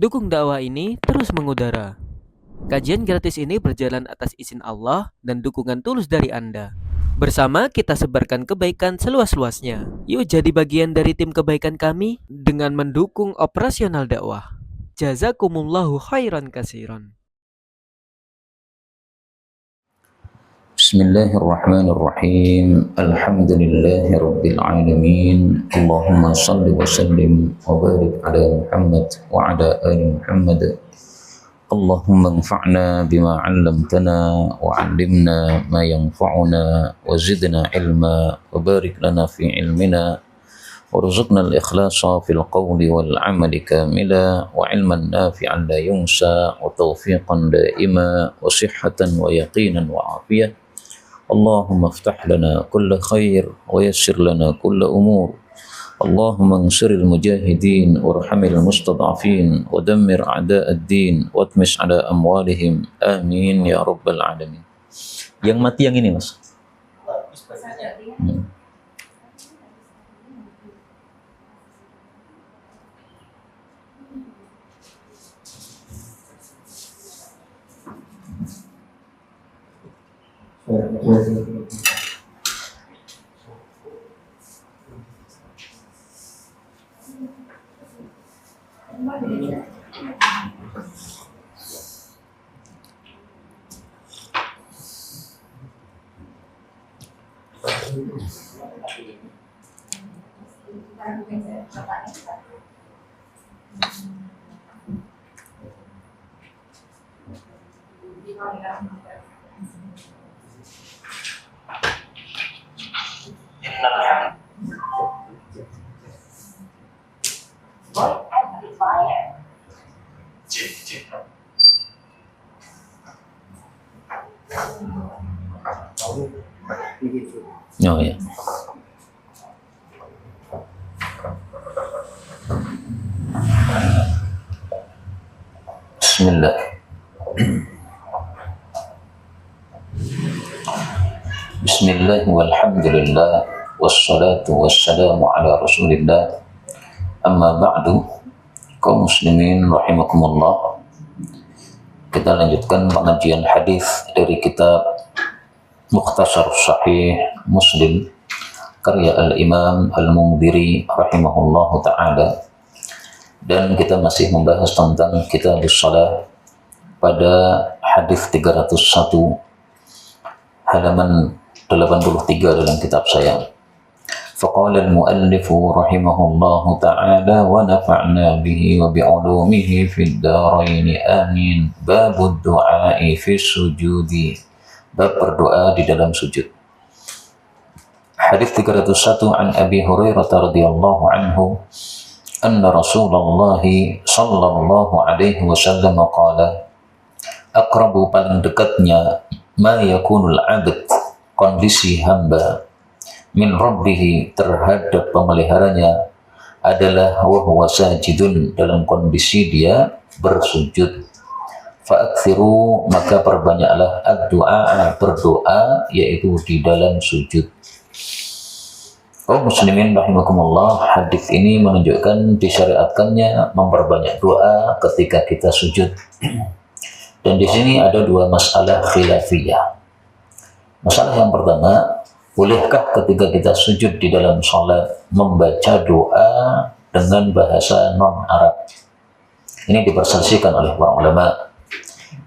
Dukung dakwah ini terus mengudara. Kajian gratis ini berjalan atas izin Allah dan dukungan tulus dari Anda. Bersama kita sebarkan kebaikan seluas-luasnya. Yuk jadi bagian dari tim kebaikan kami dengan mendukung operasional dakwah. Jazakumullahu khairan kasiran. Bismillahirrahmanirrahim. Alhamdulillahi rabbil alamin. Allahumma salli wa sallim wa barik ala Muhammad wa ala ali Muhammad. Allahumma anfa'na bima 'allamtana wa 'allimna ma yanfa'una wa zidna ilma wa barik lana fi ilmina warzuqna al-ikhlasa fil qawli wal 'amali kamila wa 'ilman nafi'an la yunsa wa tawfiqan daima wa sihhatan wa yaqinan wa 'afiyah. اللهم افتح لنا كل خير ويسر لنا كل أمور. اللهم انصر المجاهدين وارحم المستضعفين ودمر أعداء الدين واتمس على أموالهم آمين يا رب العالمين. Yang mati yang ini, Mas. Oh ya. Bismillah. Bismillah walhamdulillah wassalatu wassalamu ala rasulillah. Amma ba'du. Kaum muslimin rahimakumullah. Kita lanjutkan pengajian hadis dari kitab Mukhtasar Sahih Muslim karya Al-Imam Al-Mundhiri rahimahullahu ta'ala, dan kita masih membahas tentang Kitabus Shalah pada hadis 301 halaman 83 dalam kitab saya. Faqala al-muallif rahimahullahu ta'ala wa nafa'na bihi wa bi'ulumihi fid dharain amin. Babud du'a'i fi sujudi, bab berdoa di dalam sujud. Hadis 301 an Abi Hurairah radhiyallahu anhu anna Rasulullah sallallahu alaihi wasallam qala, aqrabu, paling dekatnya, ma yakunul 'abd, kondisi hamba, min rabbih, terhadap pemeliharanya, adalah wa huwa sajidun, dalam kondisi dia bersujud. Fa'akthiru, maka perbanyaklah ad-du'a, berdoa, yaitu di dalam sujud. Kaum muslimin rahimakumullah, hadis ini menunjukkan disyariatkannya memperbanyak doa ketika kita sujud. Dan di sini ada dua masalah khilafiyah. Masalah yang pertama, bolehkah ketika kita sujud di dalam salat membaca doa dengan bahasa non-Arab? Ini diperselisihkan oleh para ulama.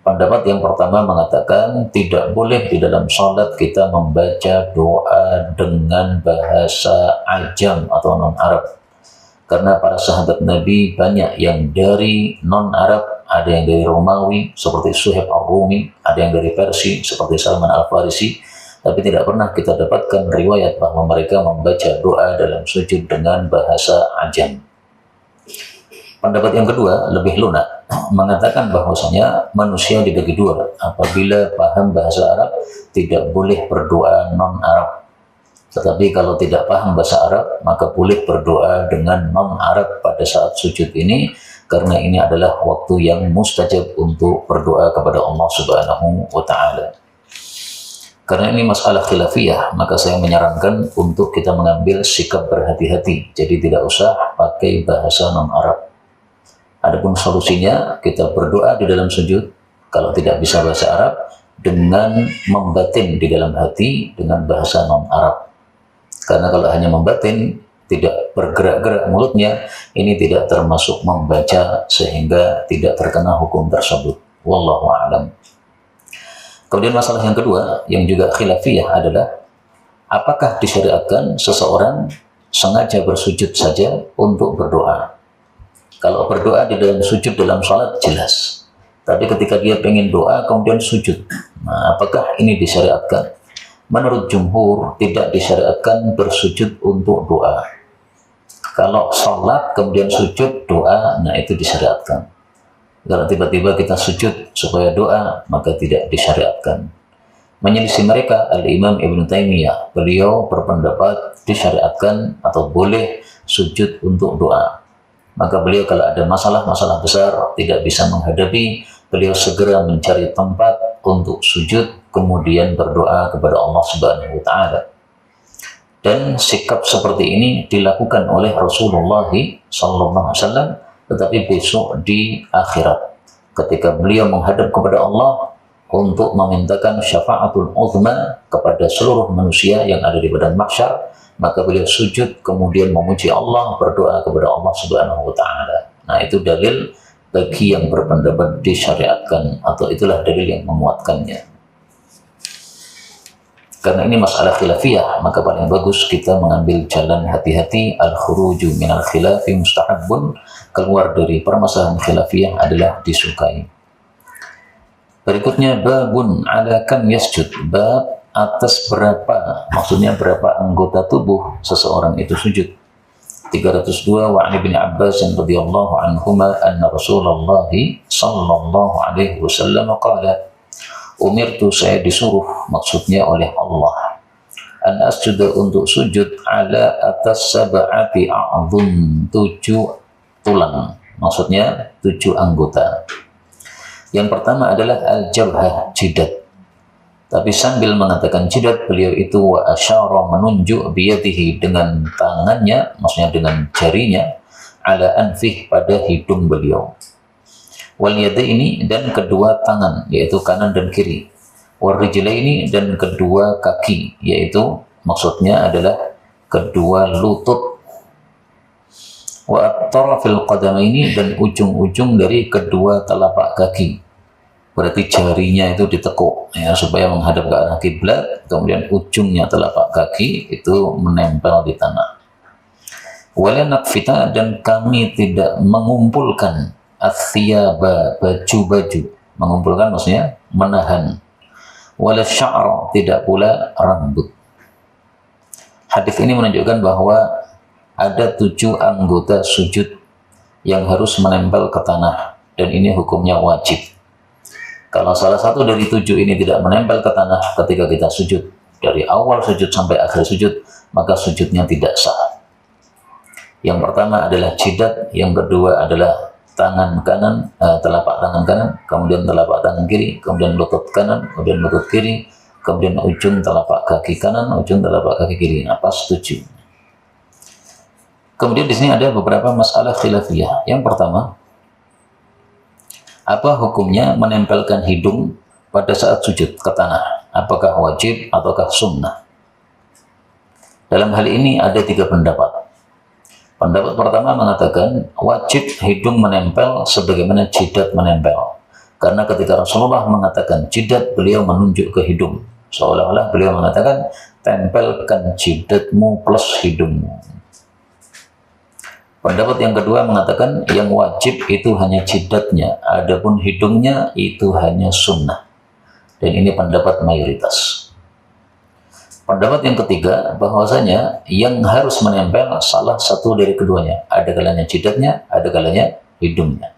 Pendapat yang pertama mengatakan tidak boleh di dalam salat kita membaca doa dengan bahasa ajam atau non-Arab. Karena para sahabat Nabi banyak yang dari non-Arab, ada yang dari Romawi seperti Suhaib Ar-Rumi, ada yang dari Persia seperti Salman Al-Farisi, tapi tidak pernah kita dapatkan riwayat bahwa mereka membaca doa dalam sujud dengan bahasa ajam. Pendapat yang kedua lebih lunak, mengatakan bahwasanya manusia dibagi dua. Apabila paham bahasa Arab, tidak boleh berdoa non-Arab. Tetapi kalau tidak paham bahasa Arab, maka boleh berdoa dengan non-Arab pada saat sujud ini, karena ini adalah waktu yang mustajab untuk berdoa kepada Allah Subhanahu wa ta'ala. Karena ini masalah khilafiyah, maka saya menyarankan untuk kita mengambil sikap berhati-hati. Jadi tidak usah pakai bahasa non-Arab. Adapun solusinya, kita berdoa di dalam sujud, kalau tidak bisa bahasa Arab, dengan membatin di dalam hati dengan bahasa non-Arab. Karena kalau hanya membatin, tidak bergerak-gerak mulutnya, ini tidak termasuk membaca sehingga tidak terkena hukum tersebut. Wallahu a'lam. Kemudian masalah yang kedua, yang juga khilafiyah adalah, apakah disyariatkan seseorang sengaja bersujud saja untuk berdoa? Kalau berdoa di dalam sujud dalam salat jelas. Tapi ketika dia pengen doa kemudian sujud, nah apakah ini disyariatkan? Menurut jumhur tidak disyariatkan bersujud untuk doa. Kalau salat kemudian sujud doa, nah itu disyariatkan. Kalau tiba-tiba kita sujud supaya doa, maka tidak disyariatkan. Menyelisih mereka Al-Imam Ibn Taimiyah, beliau berpendapat disyariatkan atau boleh sujud untuk doa. Maka beliau kalau ada masalah-masalah besar tidak bisa menghadapi, beliau segera mencari tempat untuk sujud kemudian berdoa kepada Allah Subhanahu wa taala. Dan sikap seperti ini dilakukan oleh Rasulullah SAW, tetapi besok di akhirat ketika beliau menghadap kepada Allah untuk memintakan syafaatul uzma kepada seluruh manusia yang ada di padang mahsyar, maka beliau sujud kemudian memuji Allah, berdoa kepada Allah Subhanahu wa taala. Nah, itu dalil bagi yang berpendapat disyariatkan, atau itulah dalil yang menguatkannya. Karena ini masalah khilafiyah, maka paling bagus kita mengambil jalan hati-hati. Al-khuruju minal khilafi mustahabbun, keluar dari permasalahan khilafiyah adalah disukai. Berikutnya, babun ala kam yasjud, bab atas berapa, maksudnya berapa anggota tubuh seseorang itu sujud. 302, wa an ibn Abbas radhiyallahu anhuma anna Rasulullah sallallahu alaihi wasallam qala, umirtu, saya disuruh, maksudnya oleh Allah, an asjuda, untuk sujud, ala atas sab'ati a'dhum, 7 tulang, maksudnya 7 anggota. Yang pertama adalah al-jabhah, jidat. Tapi sambil mengatakan jidat, beliau itu wa asyara, menunjuk, biyadihi, dengan tangannya, maksudnya dengan jarinya, ala anfih, pada hidung beliau. Wal yadaini, dan kedua tangan, yaitu kanan dan kiri. Wal rijlaini, dan kedua kaki, yaitu maksudnya adalah kedua lutut. Wa at-tarafil qadamaini, dan ujung-ujung dari kedua telapak kaki. Berarti jarinya itu ditekuk ya, supaya menghadap ke arah kiblat, kemudian ujungnya telapak kaki itu menempel di tanah. Wala nakfita, dan kami tidak mengumpulkan athiyaba, baju-baju, mengumpulkan maksudnya menahan. Wala sya'ra, tidak pula rambut. Hadis ini menunjukkan bahwa ada 7 anggota sujud yang harus menempel ke tanah, dan ini hukumnya wajib. Kalau salah satu dari 7 ini tidak menempel ke tanah ketika kita sujud, dari awal sujud sampai akhir sujud, maka sujudnya tidak sah. Yang pertama adalah jidat, yang kedua adalah tangan kanan, telapak tangan kanan, kemudian telapak tangan kiri, kemudian lutut kanan, kemudian lutut kiri, kemudian ujung telapak kaki kanan, ujung telapak kaki kiri. Apa setuju? Kemudian di sini ada beberapa masalah khilafiyah. Yang pertama, apa hukumnya menempelkan hidung pada saat sujud ke tanah? Apakah wajib ataukah sunnah? Dalam hal ini ada 3 pendapat. Pendapat pertama mengatakan wajib hidung menempel sebagaimana jidat menempel. Karena ketika Rasulullah mengatakan jidat, beliau menunjuk ke hidung. Seolah-olah beliau mengatakan, tempelkan jidatmu plus hidungmu. Pendapat yang kedua mengatakan yang wajib itu hanya jidatnya, adapun hidungnya itu hanya sunnah. Dan ini pendapat mayoritas. Pendapat yang ketiga bahwasanya yang harus menempel salah satu dari keduanya. Ada kalanya jidatnya, ada kalanya hidungnya.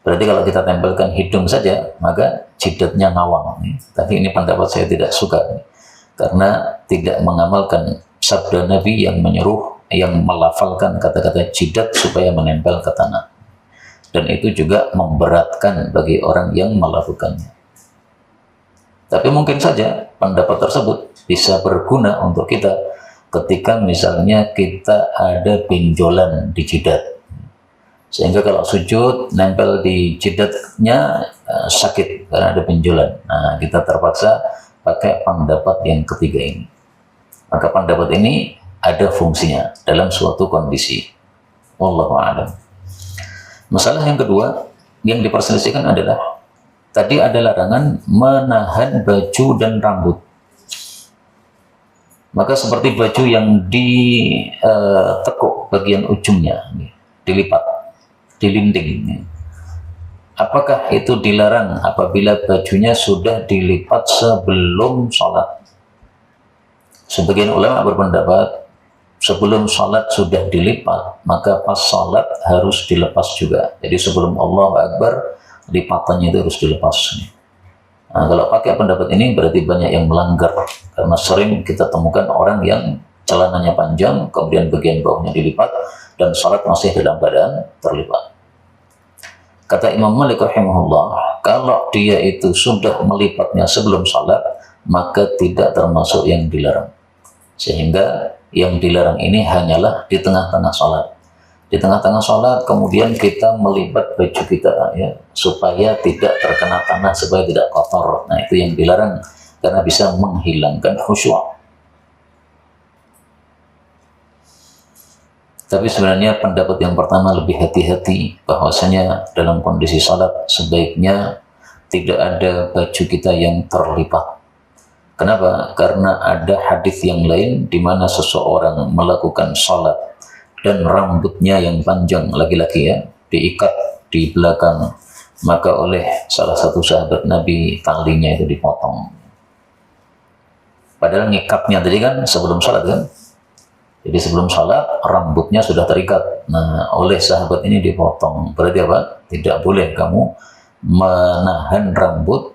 Berarti kalau kita tempelkan hidung saja, maka jidatnya ngawang. Tapi ini pendapat saya tidak suka, karena tidak mengamalkan sabda Nabi yang menyuruh, yang melafalkan kata-kata jidat supaya menempel ke tanah. Dan itu juga memberatkan bagi orang yang melakukannya. Tapi mungkin saja pendapat tersebut bisa berguna untuk kita ketika misalnya kita ada benjolan di jidat. Sehingga kalau sujud nempel di jidatnya sakit karena ada benjolan. Nah, kita terpaksa pakai pendapat yang ketiga ini. Maka pendapat ini ada fungsinya dalam suatu kondisi. Wallahu a'lam. Masalah yang kedua yang diperselisihkan adalah tadi ada larangan menahan baju dan rambut. Maka seperti baju yang ditekuk bagian ujungnya, dilipat, dilinding. Apakah itu dilarang apabila bajunya sudah dilipat sebelum sholat? Sebagian ulama berpendapat sebelum sholat sudah dilipat, maka pas sholat harus dilepas juga. Jadi sebelum Allahu Akbar, lipatannya itu harus dilepas. Nah, kalau pakai pendapat ini berarti banyak yang melanggar, karena sering kita temukan orang yang celananya panjang, kemudian bagian bawahnya dilipat, dan sholat masih dalam keadaan terlipat. Kata Imam Malik rahimahullah, kalau dia itu sudah melipatnya sebelum sholat, maka tidak termasuk yang dilarang. Sehingga yang dilarang ini hanyalah di tengah-tengah sholat. Di tengah-tengah sholat kemudian kita melipat baju kita ya, supaya tidak terkena tanah, supaya tidak kotor. Nah, itu yang dilarang karena bisa menghilangkan khusyuk. Tapi sebenarnya pendapat yang pertama lebih hati-hati, bahwasanya dalam kondisi sholat sebaiknya tidak ada baju kita yang terlipat. Kenapa? Karena ada hadis yang lain di mana seseorang melakukan sholat dan rambutnya yang panjang, laki-laki ya, diikat di belakang, maka oleh salah satu sahabat Nabi talinya itu dipotong. Padahal ngikatnya tadi kan sebelum sholat kan, jadi sebelum sholat rambutnya sudah terikat. Nah, oleh sahabat ini dipotong. Berarti apa? Tidak boleh kamu menahan rambut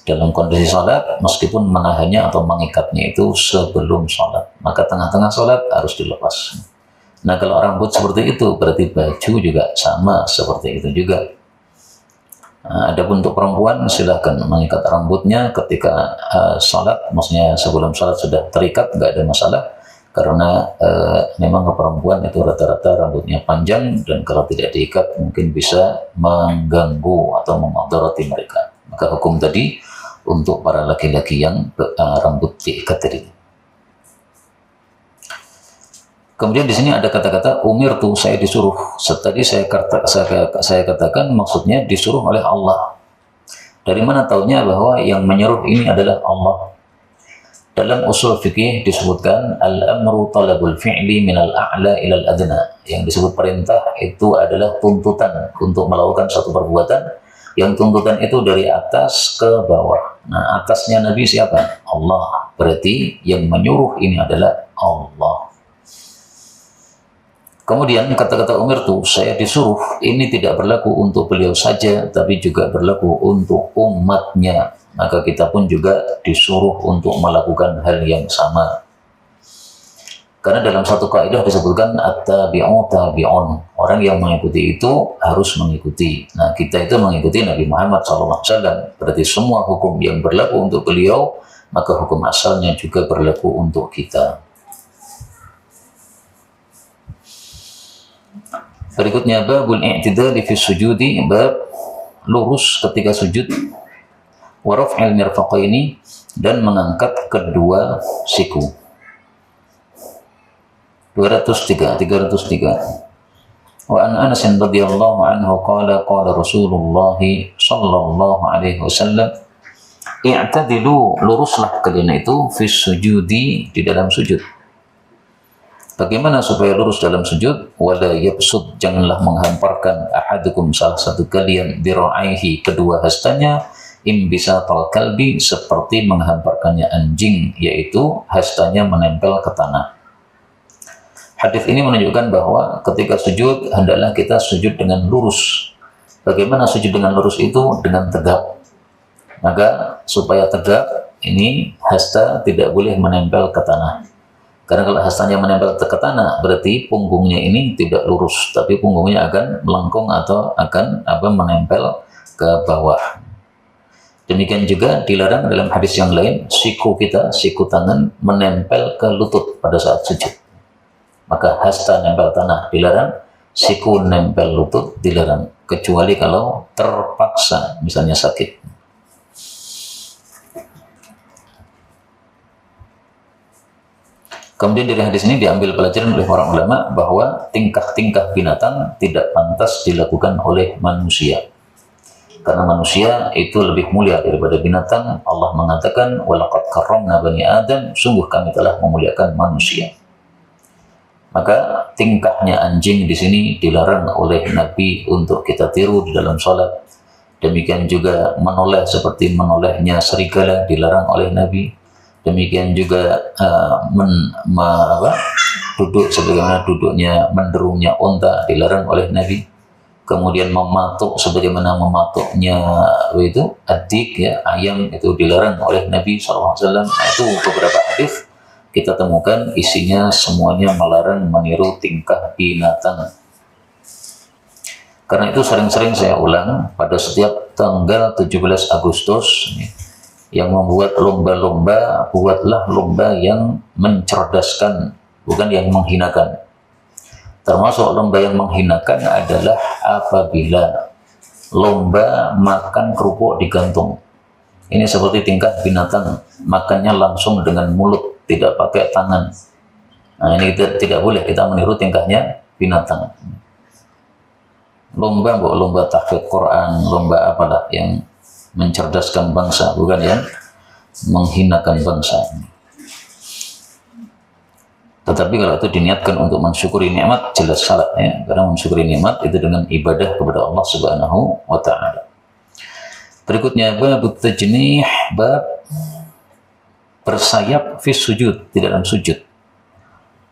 dalam kondisi sholat, meskipun menahannya atau mengikatnya itu sebelum sholat. Maka tengah-tengah sholat harus dilepas. Nah, kalau rambut seperti itu, berarti baju juga sama seperti itu juga. Nah, adapun untuk perempuan, silahkan mengikat rambutnya ketika sholat, maksudnya sebelum sholat sudah terikat, nggak ada masalah. Karena memang perempuan itu rata-rata rambutnya panjang, dan kalau tidak diikat mungkin bisa mengganggu atau memudaratkan mereka. Maka hukum tadi untuk para laki-laki yang rambut diikat tadi. Kemudian di sini ada kata-kata umirtu, saya disuruh. Tadi saya katakan maksudnya disuruh oleh Allah. Dari mana taunya bahwa yang menyuruh ini adalah Allah? Dalam usul fikih disebutkan al-amru talabul fi'li minal a'la ilal adna. Yang disebut perintah itu adalah tuntutan untuk melakukan satu perbuatan, yang tuntutan itu dari atas ke bawah. Nah, atasnya Nabi siapa? Allah. Berarti yang menyuruh ini adalah Allah. Kemudian kata-kata umirtu, saya disuruh, ini tidak berlaku untuk beliau saja, tapi juga berlaku untuk umatnya. Maka kita pun juga disuruh untuk melakukan hal yang sama. Karena dalam satu kaidah disebutkan at-tabi'u tabi'un. Orang yang mengikuti itu harus mengikuti. Nah, kita itu mengikuti Nabi Muhammad SAW. Berarti semua hukum yang berlaku untuk beliau, maka hukum asalnya juga berlaku untuk kita. Berikutnya babul i'tidali fi sujudi, bab lurus ketika sujud, wa raf'il mirfaqaini, dan mengangkat kedua siku. 303. Wa an Anas radhiyallahu anhu qala qala Rasulullah sallallahu alaihi wasallam, i'tadilu, luruslah kalian itu fi sujudi, di dalam sujud. Bagaimana supaya lurus dalam sujud? Wala yabsud, janganlah menghamparkan ahadukum, salah satu kalian, dira'aihi, kedua hastanya, imbisatal kalbi, seperti menghamparkannya anjing, yaitu hastanya menempel ke tanah. Hadis ini menunjukkan bahwa ketika sujud hendaklah kita sujud dengan lurus. Bagaimana sujud dengan lurus itu? Dengan tegap. Maka supaya tegap ini hasta tidak boleh menempel ke tanah. Karena kalau hastanya menempel ke tanah berarti punggungnya ini tidak lurus, tapi punggungnya akan melengkung atau akan menempel ke bawah. Demikian juga dilarang dalam hadis yang lain siku kita, siku tangan menempel ke lutut pada saat sujud. Maka hasta nempel tanah dilarang, siku nempel lutut dilarang, kecuali kalau terpaksa, misalnya sakit. Kemudian dari hadis ini diambil pelajaran oleh para ulama bahwa tingkah-tingkah binatang tidak pantas dilakukan oleh manusia. Karena manusia itu lebih mulia daripada binatang. Allah mengatakan, "Walaqad karramna bani Adam," sungguh kami telah memuliakan manusia. Maka tingkahnya anjing di sini dilarang oleh Nabi untuk kita tiru di dalam sholat. Demikian juga menoleh seperti menolehnya serigala dilarang oleh Nabi. Demikian juga duduk sebagaimana duduknya menderungnya unta dilarang oleh Nabi. Kemudian mematuk sebagaimana mematuknya itu adik ya, ayam itu dilarang oleh Nabi SAW. Nah, itu beberapa hadis kita temukan isinya semuanya melarang meniru tingkah binatang. Karena itu sering-sering saya ulang pada setiap tanggal 17 Agustus yang membuat lomba-lomba, buatlah lomba yang mencerdaskan, bukan yang menghinakan. Termasuk lomba yang menghinakan adalah apabila lomba makan kerupuk digantung. Ini seperti tingkah binatang, makannya langsung dengan mulut, tidak pakai tangan. Nah, ini tidak boleh kita meniru tingkahnya binatang. Lomba tahfidz Quran, lomba apalah yang mencerdaskan bangsa, bukan yang menghinakan bangsa. Tetapi kalau itu diniatkan untuk mensyukuri nikmat, jelas salah ya, karena mensyukuri nikmat itu dengan ibadah kepada Allah Subhanahu wa taala. Berikutnya bab tajnih, bab bersayap fi sujud, di dalam sujud.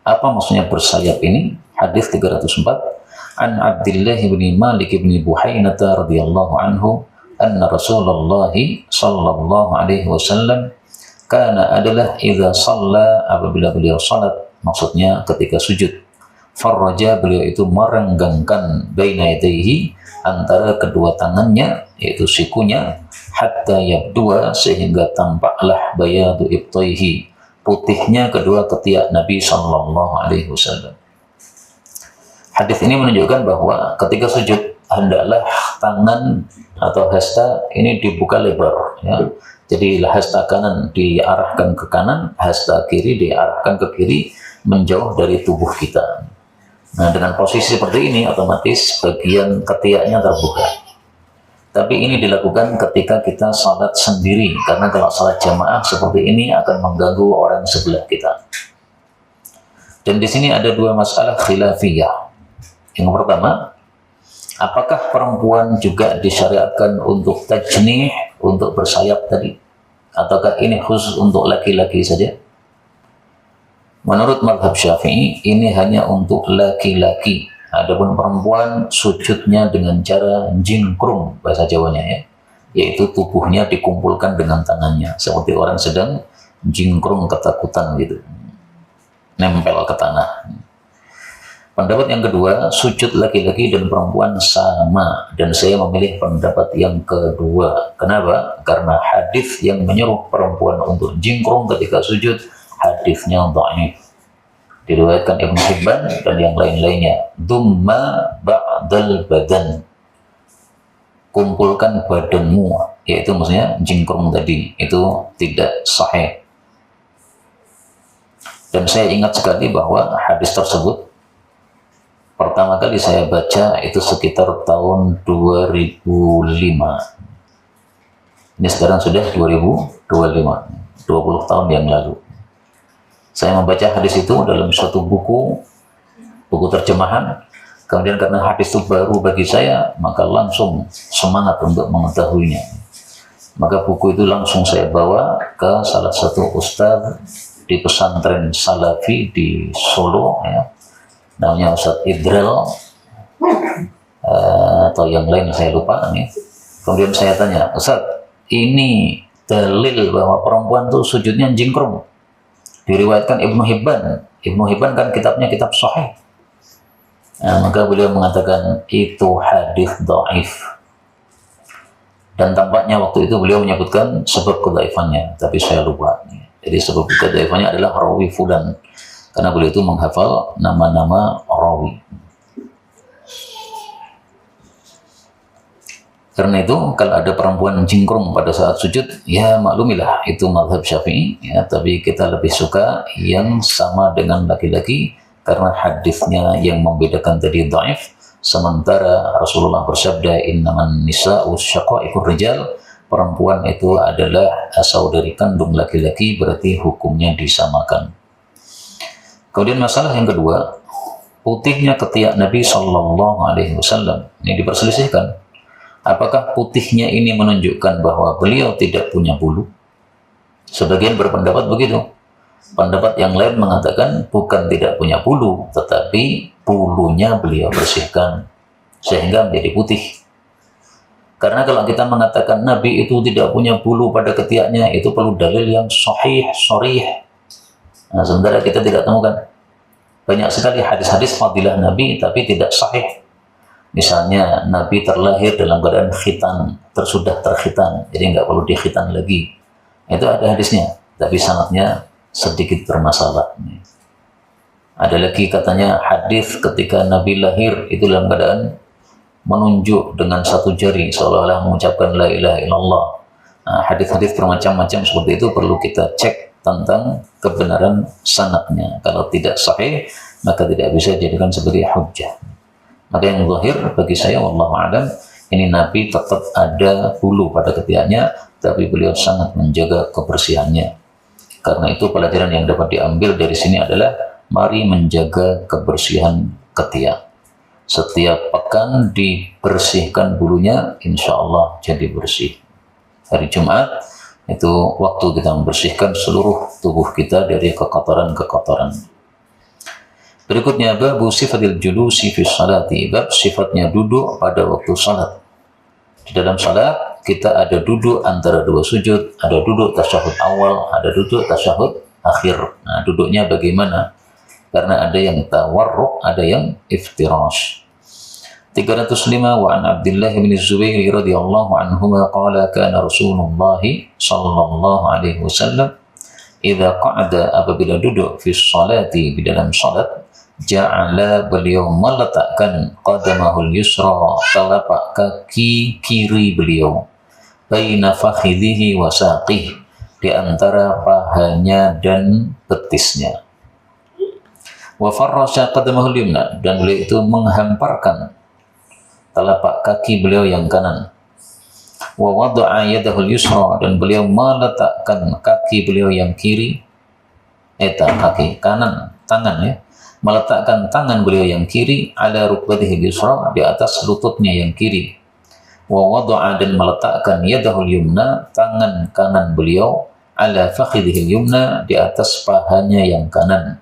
Apa maksudnya bersayap ini? Hadis 304, an Abdullah bin Malik bin Buhainah radhiyallahu anhu anna Rasulullah sallallahu alaihi wasallam kana adalah idza shalla, apabila beliau salat, maksudnya ketika sujud, farraja, beliau itu merenggangkan baina yadayhi, antara kedua tangannya, yaitu sikunya, hatta yabdua, sehingga tampaklah bayadu ibtaihi, putihnya kedua ketiak Nabi sallallahu alaihi wasallam. Hadis ini menunjukkan bahwa ketika sujud hendaklah tangan atau hasta ini dibuka lebar ya. Jadi hasta kanan diarahkan ke kanan, hasta kiri diarahkan ke kiri, menjauh dari tubuh kita. Nah, dengan posisi seperti ini otomatis bagian ketiaknya terbuka. Tapi ini dilakukan ketika kita salat sendiri, karena kalau salat jamaah seperti ini akan mengganggu orang sebelah kita. Dan di sini ada dua masalah khilafiyah. Yang pertama, apakah perempuan juga disyariatkan untuk tajnih, untuk bersayap tadi? Ataukah ini khusus untuk laki-laki saja? Menurut mazhab Syafi'i, ini hanya untuk laki-laki. Adapun perempuan sujudnya dengan cara jingkrung, bahasa Jawanya ya, yaitu tubuhnya dikumpulkan dengan tangannya, seperti orang sedang jingkrung ketakutan gitu, nempel ke tanah. Pendapat yang kedua, sujud laki-laki dan perempuan sama, dan saya memilih pendapat yang kedua. Kenapa? Karena hadis yang menyuruh perempuan untuk jingkrung ketika sujud, hadisnya dhaif. Diriwayatkan Ibnu Hibban dan yang lain-lainnya. Dumma ba'dal badan, kumpulkan badanmu, yaitu maksudnya jingkrung tadi, itu tidak sahih. Dan saya ingat sekali bahwa hadis tersebut pertama kali saya baca itu sekitar tahun 2005. Ini sekarang sudah 2025, 20 tahun yang lalu. Saya membaca hadis itu dalam suatu buku terjemahan. Kemudian karena hadis itu baru bagi saya, maka langsung semangat untuk mengetahuinya. Maka buku itu langsung saya bawa ke salah satu ustadz di pesantren Salafi di Solo ya. Namanya Ustadz Idril atau yang lain saya lupa nih. Kemudian saya tanya, Ustadz, ini dalil bahwa perempuan tuh sujudnya jingkrung, diriwayatkan Ibnu Hibban. Ibnu Hibban kan kitabnya kitab sahih. Nah, maka beliau mengatakan itu hadis dhaif. Dan tampaknya waktu itu beliau menyebutkan sebab kedhaifannya, tapi saya lupa. Jadi sebab kedhaifannya adalah rawi fulan. Karena beliau itu menghafal nama-nama rawi. Karena itu kalau ada perempuan jingkrung pada saat sujud, ya maklumilah itu mazhab Syafi'i, ya, tapi kita lebih suka yang sama dengan laki-laki karena hadisnya yang membedakan tadi dhaif, sementara Rasulullah bersabda innaman nisa'u syaqaiqur rijal, perempuan itu adalah saudari kandung laki-laki, berarti hukumnya disamakan. Kemudian masalah yang kedua, putihnya ketiak Nabi Shallallahu Alaihi Wasallam ini diperselisihkan. Apakah putihnya ini menunjukkan bahwa beliau tidak punya bulu? Sebagian berpendapat begitu. Pendapat yang lain mengatakan bukan tidak punya bulu, tetapi bulunya beliau bersihkan sehingga menjadi putih. Karena kalau kita mengatakan Nabi itu tidak punya bulu pada ketiaknya, itu perlu dalil yang sahih, sharih. Nah, sementara kita tidak temukan. Banyak sekali hadis-hadis fadilah Nabi tapi tidak sahih. Misalnya Nabi terlahir dalam keadaan khitan, tersudah terkhitan, jadi nggak perlu dikhitan lagi. Itu ada hadisnya, tapi sanadnya sedikit bermasalah. Ada lagi katanya hadis ketika Nabi lahir itu dalam keadaan menunjuk dengan satu jari seolah-olah mengucapkan la ilaha illallah. Nah, hadis-hadis bermacam-macam seperti itu perlu kita cek tentang kebenaran sanadnya. Kalau tidak sahih, maka tidak bisa dijadikan sebagai hujjah. Maka yang zahir bagi saya wallahu a'lam, ini Nabi tetap ada bulu pada ketiaknya, tapi beliau sangat menjaga kebersihannya. Karena itu pelajaran yang dapat diambil dari sini adalah mari menjaga kebersihan ketiak. Setiap pekan dibersihkan bulunya, insya Allah jadi bersih. Hari Jumat itu waktu kita membersihkan seluruh tubuh kita dari kekotoran-kekotoran. Berikutnya babu sifatil julusi fi sholati, bab sifatnya duduk pada waktu salat. Di dalam salat kita ada duduk antara dua sujud, ada duduk tasyahud awal, ada duduk tasyahud akhir. Nah, duduknya bagaimana? Karena ada yang tawarruk, ada yang iftirash. 305 wa an Abdullah bin Zubair radhiyallahu anhuma qala kana Rasulullah sallallahu alaihi wasallam idza qa'ada, apabila duduk fi sholati, di dalam salat, ja'ala, beliau meletakkan qadamahul yusra, telapak kaki kiri beliau, baina fakhidhihi wa saqih, di antara pahanya dan betisnya. Wa farrasha qadamahul yumna, dan beliau itu menghamparkan telapak kaki beliau yang kanan. Wa wada'a yadahul yusra, dan beliau meletakkan kaki beliau yang kiri, kaki kanan, tangan ya, meletakkan tangan beliau yang kiri ala rukbatihi yusra, di atas lututnya yang kiri. Wa wada'a, dan meletakkan yadahul yumna, tangan kanan beliau ala fakhidhihi yumna, di atas pahanya yang kanan.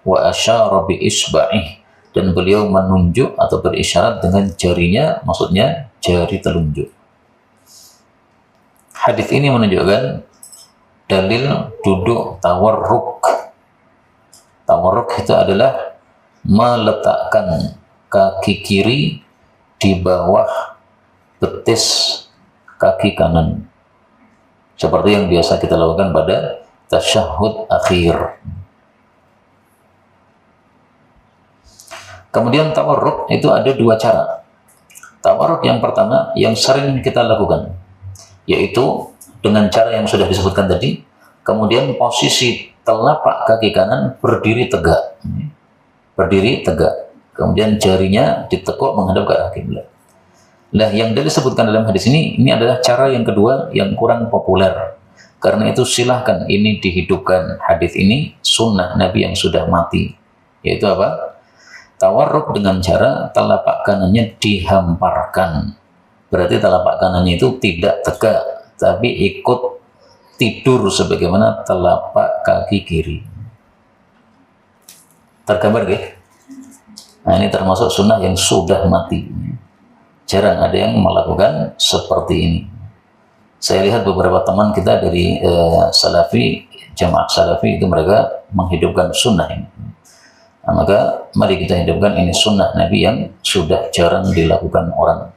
Wa asyara bi isba'ih, dan beliau menunjuk atau berisyarat dengan jarinya, maksudnya jari telunjuk. Hadis ini menunjukkan dalil duduk tawarruk. Tawarruk itu adalah meletakkan kaki kiri di bawah betis kaki kanan, seperti yang biasa kita lakukan pada tasyahud akhir. Kemudian tawarruk itu ada dua cara. Tawarruk yang pertama yang sering kita lakukan, yaitu dengan cara yang sudah disebutkan tadi, kemudian posisi telapak kaki kanan berdiri tegak, kemudian jarinya ditekuk menghadap ke arah kiblat. Nah, yang disebutkan dalam hadis ini adalah cara yang kedua yang kurang populer. Karena itu silahkan ini dihidupkan. Hadis ini sunnah Nabi yang sudah mati, yaitu apa? Tawarruk dengan cara telapak kanannya dihamparkan. Berarti telapak kanannya itu tidak tegak, tapi ikut tidur sebagaimana telapak kaki kiri. Tergambar gak? Nah, ini termasuk sunnah yang sudah mati. Jarang ada yang melakukan seperti ini. Saya lihat beberapa teman kita dari Salafi, jamaah Salafi itu mereka menghidupkan sunnah ini. Nah, maka mari kita hidupkan ini sunnah Nabi yang sudah jarang dilakukan orang.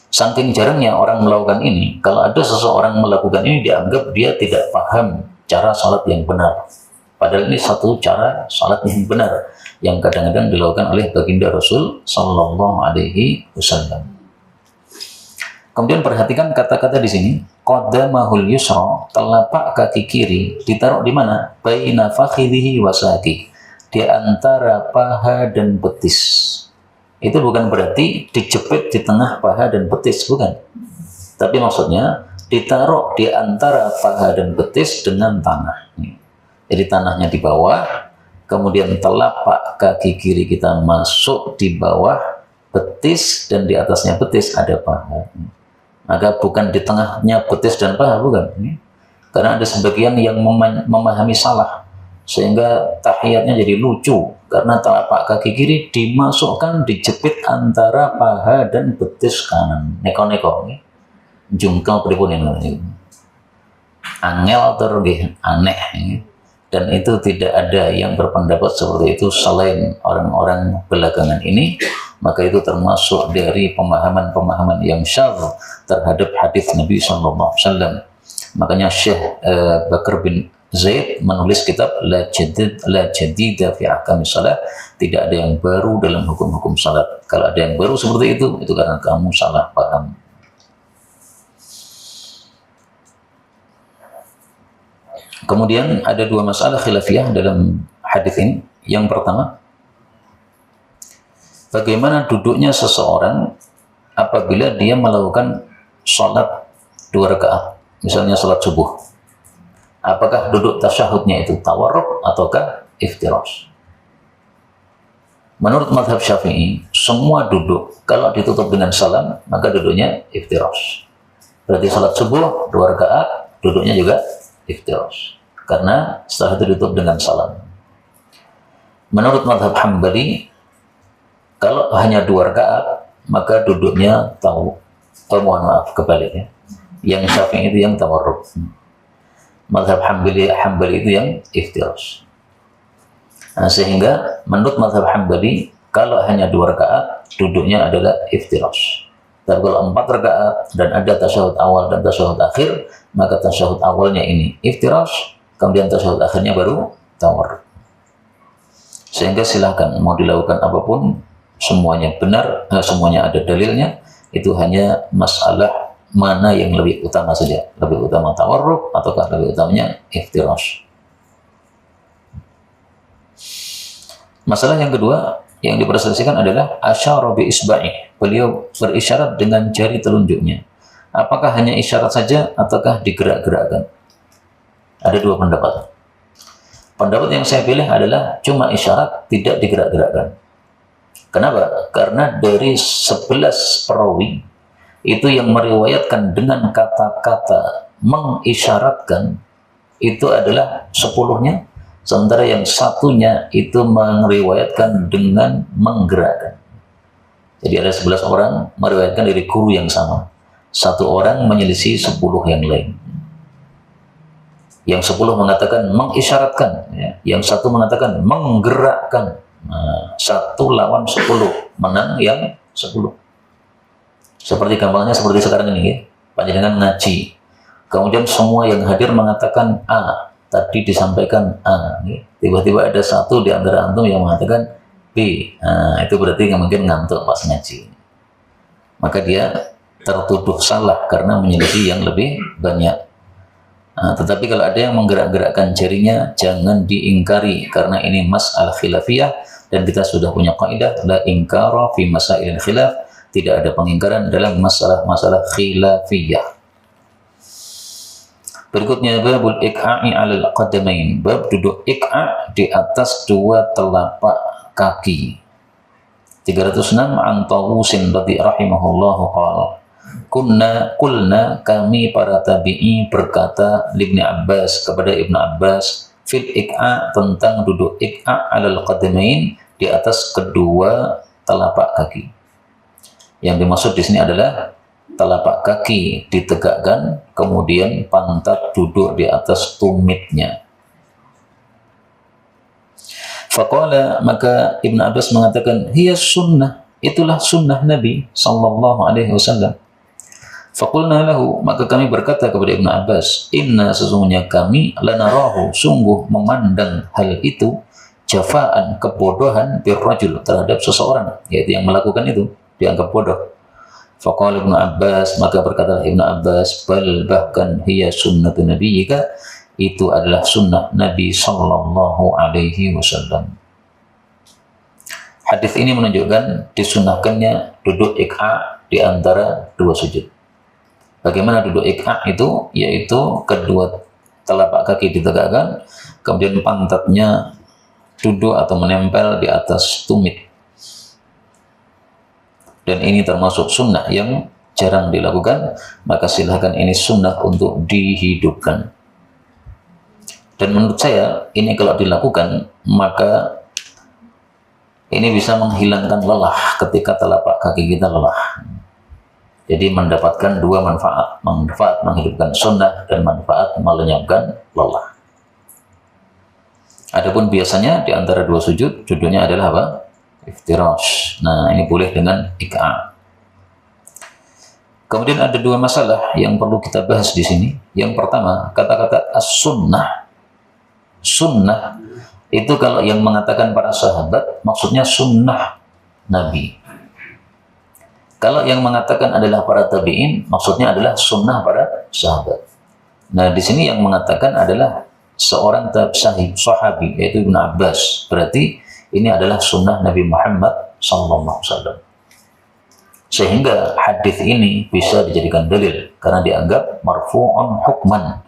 Saking jarangnya orang melakukan ini, kalau ada seseorang melakukan ini dianggap dia tidak paham cara salat yang benar. Padahal ini satu cara salat yang benar yang kadang-kadang dilakukan oleh baginda Rasul Sallallahu Alaihi Wasallam. Kemudian perhatikan kata-kata di sini, qadamahul yusra, telapak kaki kiri ditaruh di mana? Baina fakhidhihi wa saqi, di antara paha dan betis. Itu bukan berarti dijepit di tengah paha dan betis, bukan. Tapi maksudnya ditaruh di antara paha dan betis dengan tanah. Jadi tanahnya di bawah, kemudian telapak kaki kiri kita masuk di bawah betis, dan di atasnya betis ada paha. Maka bukan di tengahnya betis dan paha, bukan. Karena ada sebagian yang memahami salah, sehingga tahiyatnya jadi lucu, karena telapak kaki kiri dimasukkan, dijepit antara paha dan betis kanan. Neko-neko, jungkal pripun ini. Angel terus aneh. Dan itu tidak ada yang berpendapat seperti itu selain orang-orang belakangan ini. Maka itu termasuk dari pemahaman-pemahaman yang syadz terhadap hadis Nabi SAW. Makanya Syekh Bakar bin Zaid menulis kitab La Jadida fi Ahkamis Salat, tidak ada yang baru dalam hukum-hukum salat. Kalau ada yang baru seperti itu karena kamu salah paham. Kemudian ada dua masalah khilafiyah dalam hadis ini. Yang pertama, bagaimana duduknya seseorang apabila dia melakukan sholat 2 rakaat, misalnya sholat subuh. Apakah duduk tasyahudnya itu tawarruk ataukah iftirash? Menurut mazhab Syafi'i, semua duduk kalau ditutup dengan salam, maka duduknya iftirash. Berarti sholat subuh 2 rakaat, duduknya juga iftirash, karena setelah itu ditutup dengan salam. Menurut mazhab Hambali, kalau hanya 2 rakaat, maka duduknya mohon maaf, kebalik ya. Yang Syafi'i itu yang tawarruk. Mazhab Hambali itu yang iftirash. Nah, sehingga menurut mazhab Hambali, kalau hanya 2 rakaat, duduknya adalah iftirash. Tapi kalau 4 rakaat dan ada tasyahud awal dan tasyahud akhir, maka tasyahud awalnya ini iftirash, kemudian tasyahud akhirnya baru tawarruk. Sehingga silakan mau dilakukan apapun, semuanya benar, semuanya ada dalilnya. Itu hanya masalah mana yang lebih utama saja, lebih utama tawarruk ataukah lebih utamanya iftirash. Masalah yang kedua yang diperselisihkan adalah asyara bi isba'i, beliau berisyarat dengan jari telunjuknya. Apakah hanya isyarat saja ataukah digerak-gerakkan? Ada dua pendapat. Pendapat yang saya pilih adalah cuma isyarat, tidak digerak-gerakkan. Kenapa? Karena dari 11 perawi itu yang meriwayatkan dengan kata-kata mengisyaratkan itu adalah 10-nya, sementara yang satunya itu meriwayatkan dengan menggerakkan. Jadi ada 11 orang meriwayatkan dari guru yang sama. Satu orang menyelisih 10 yang lain. Yang 10 mengatakan mengisyaratkan, ya. Yang satu mengatakan menggerakkan. Nah, 1 lawan 10, menang yang 10. Seperti gampangnya seperti sekarang ini, ya. Panjenengan ngaji, kemudian semua yang hadir mengatakan A, tadi disampaikan A, ya. Tiba-tiba ada satu di antara antum yang mengatakan B. Nah, itu berarti mungkin ngantuk pas ngaji. Maka dia tertuduh salah karena menyelisih yang lebih banyak. Nah, tetapi kalau ada yang menggerak-gerakkan jarinya, jangan diingkari karena ini masalah khilafiyah, dan kita sudah punya kaidah la ingkara fi masailil khilaf, tidak ada pengingkaran dalam masalah-masalah khilafiyah. Berikutnya babul iqa'i 'alal qadamain, bab duduk iqa' di atas 2 telapak kaki. 306 an Tawusin rahimahullahu qala Kulna kami para tabi'i berkata Ibnu Abbas kepada Ibnu Abbas fil iq'a, tentang duduk iqa' alal qadamain, di atas kedua telapak kaki. Yang dimaksud di sini adalah telapak kaki ditegakkan, kemudian pantat duduk di atas tumitnya. Faqala, maka Ibnu Abbas mengatakan hiya sunnah, itulah sunnah Nabi sallallahu alaihi wasallam. Faqulna lahu, maka kami berkata kepada Ibnu Abbas, inna, sesungguhnya kami, lanarahu, sungguh memandang hal itu, jafaan, kebodohan, birrajul, terhadap seseorang, yaitu yang melakukan itu dianggap bodoh. Faqala Ibnu Abbas, maka berkatalah Ibnu Abbas, bal bahkan hiya sunnatu nabiyyika, itu adalah sunnah Nabi sallallahu alaihi wasallam. Hadis ini menunjukkan disunahkannya duduk iqa di antara dua sujud. Bagaimana duduk iqa itu? Yaitu kedua telapak kaki ditegakkan, kemudian pantatnya duduk atau menempel di atas tumit. Dan ini termasuk sunnah yang jarang dilakukan, maka silahkan ini sunnah untuk dihidupkan. Dan menurut saya, ini kalau dilakukan, maka ini bisa menghilangkan lelah ketika telapak kaki kita lelah. Jadi mendapatkan dua manfaat, manfaat menghidupkan sunnah dan manfaat melenyapkan lelah. Adapun biasanya di antara dua sujud, judulnya adalah apa? Iftirash. Nah, ini boleh dengan iqa. Kemudian ada dua masalah yang perlu kita bahas di sini. Yang pertama, kata-kata as-sunnah. Sunnah itu kalau yang mengatakan para sahabat, maksudnya sunnah Nabi. Kalau yang mengatakan adalah para tabi'in, maksudnya adalah sunnah para sahabat. Nah, di sini yang mengatakan adalah seorang sahabi, yaitu Ibnu Abbas. Berarti ini adalah sunnah Nabi Muhammad SAW. Sehingga hadis ini bisa dijadikan dalil karena dianggap marfu'un hukman.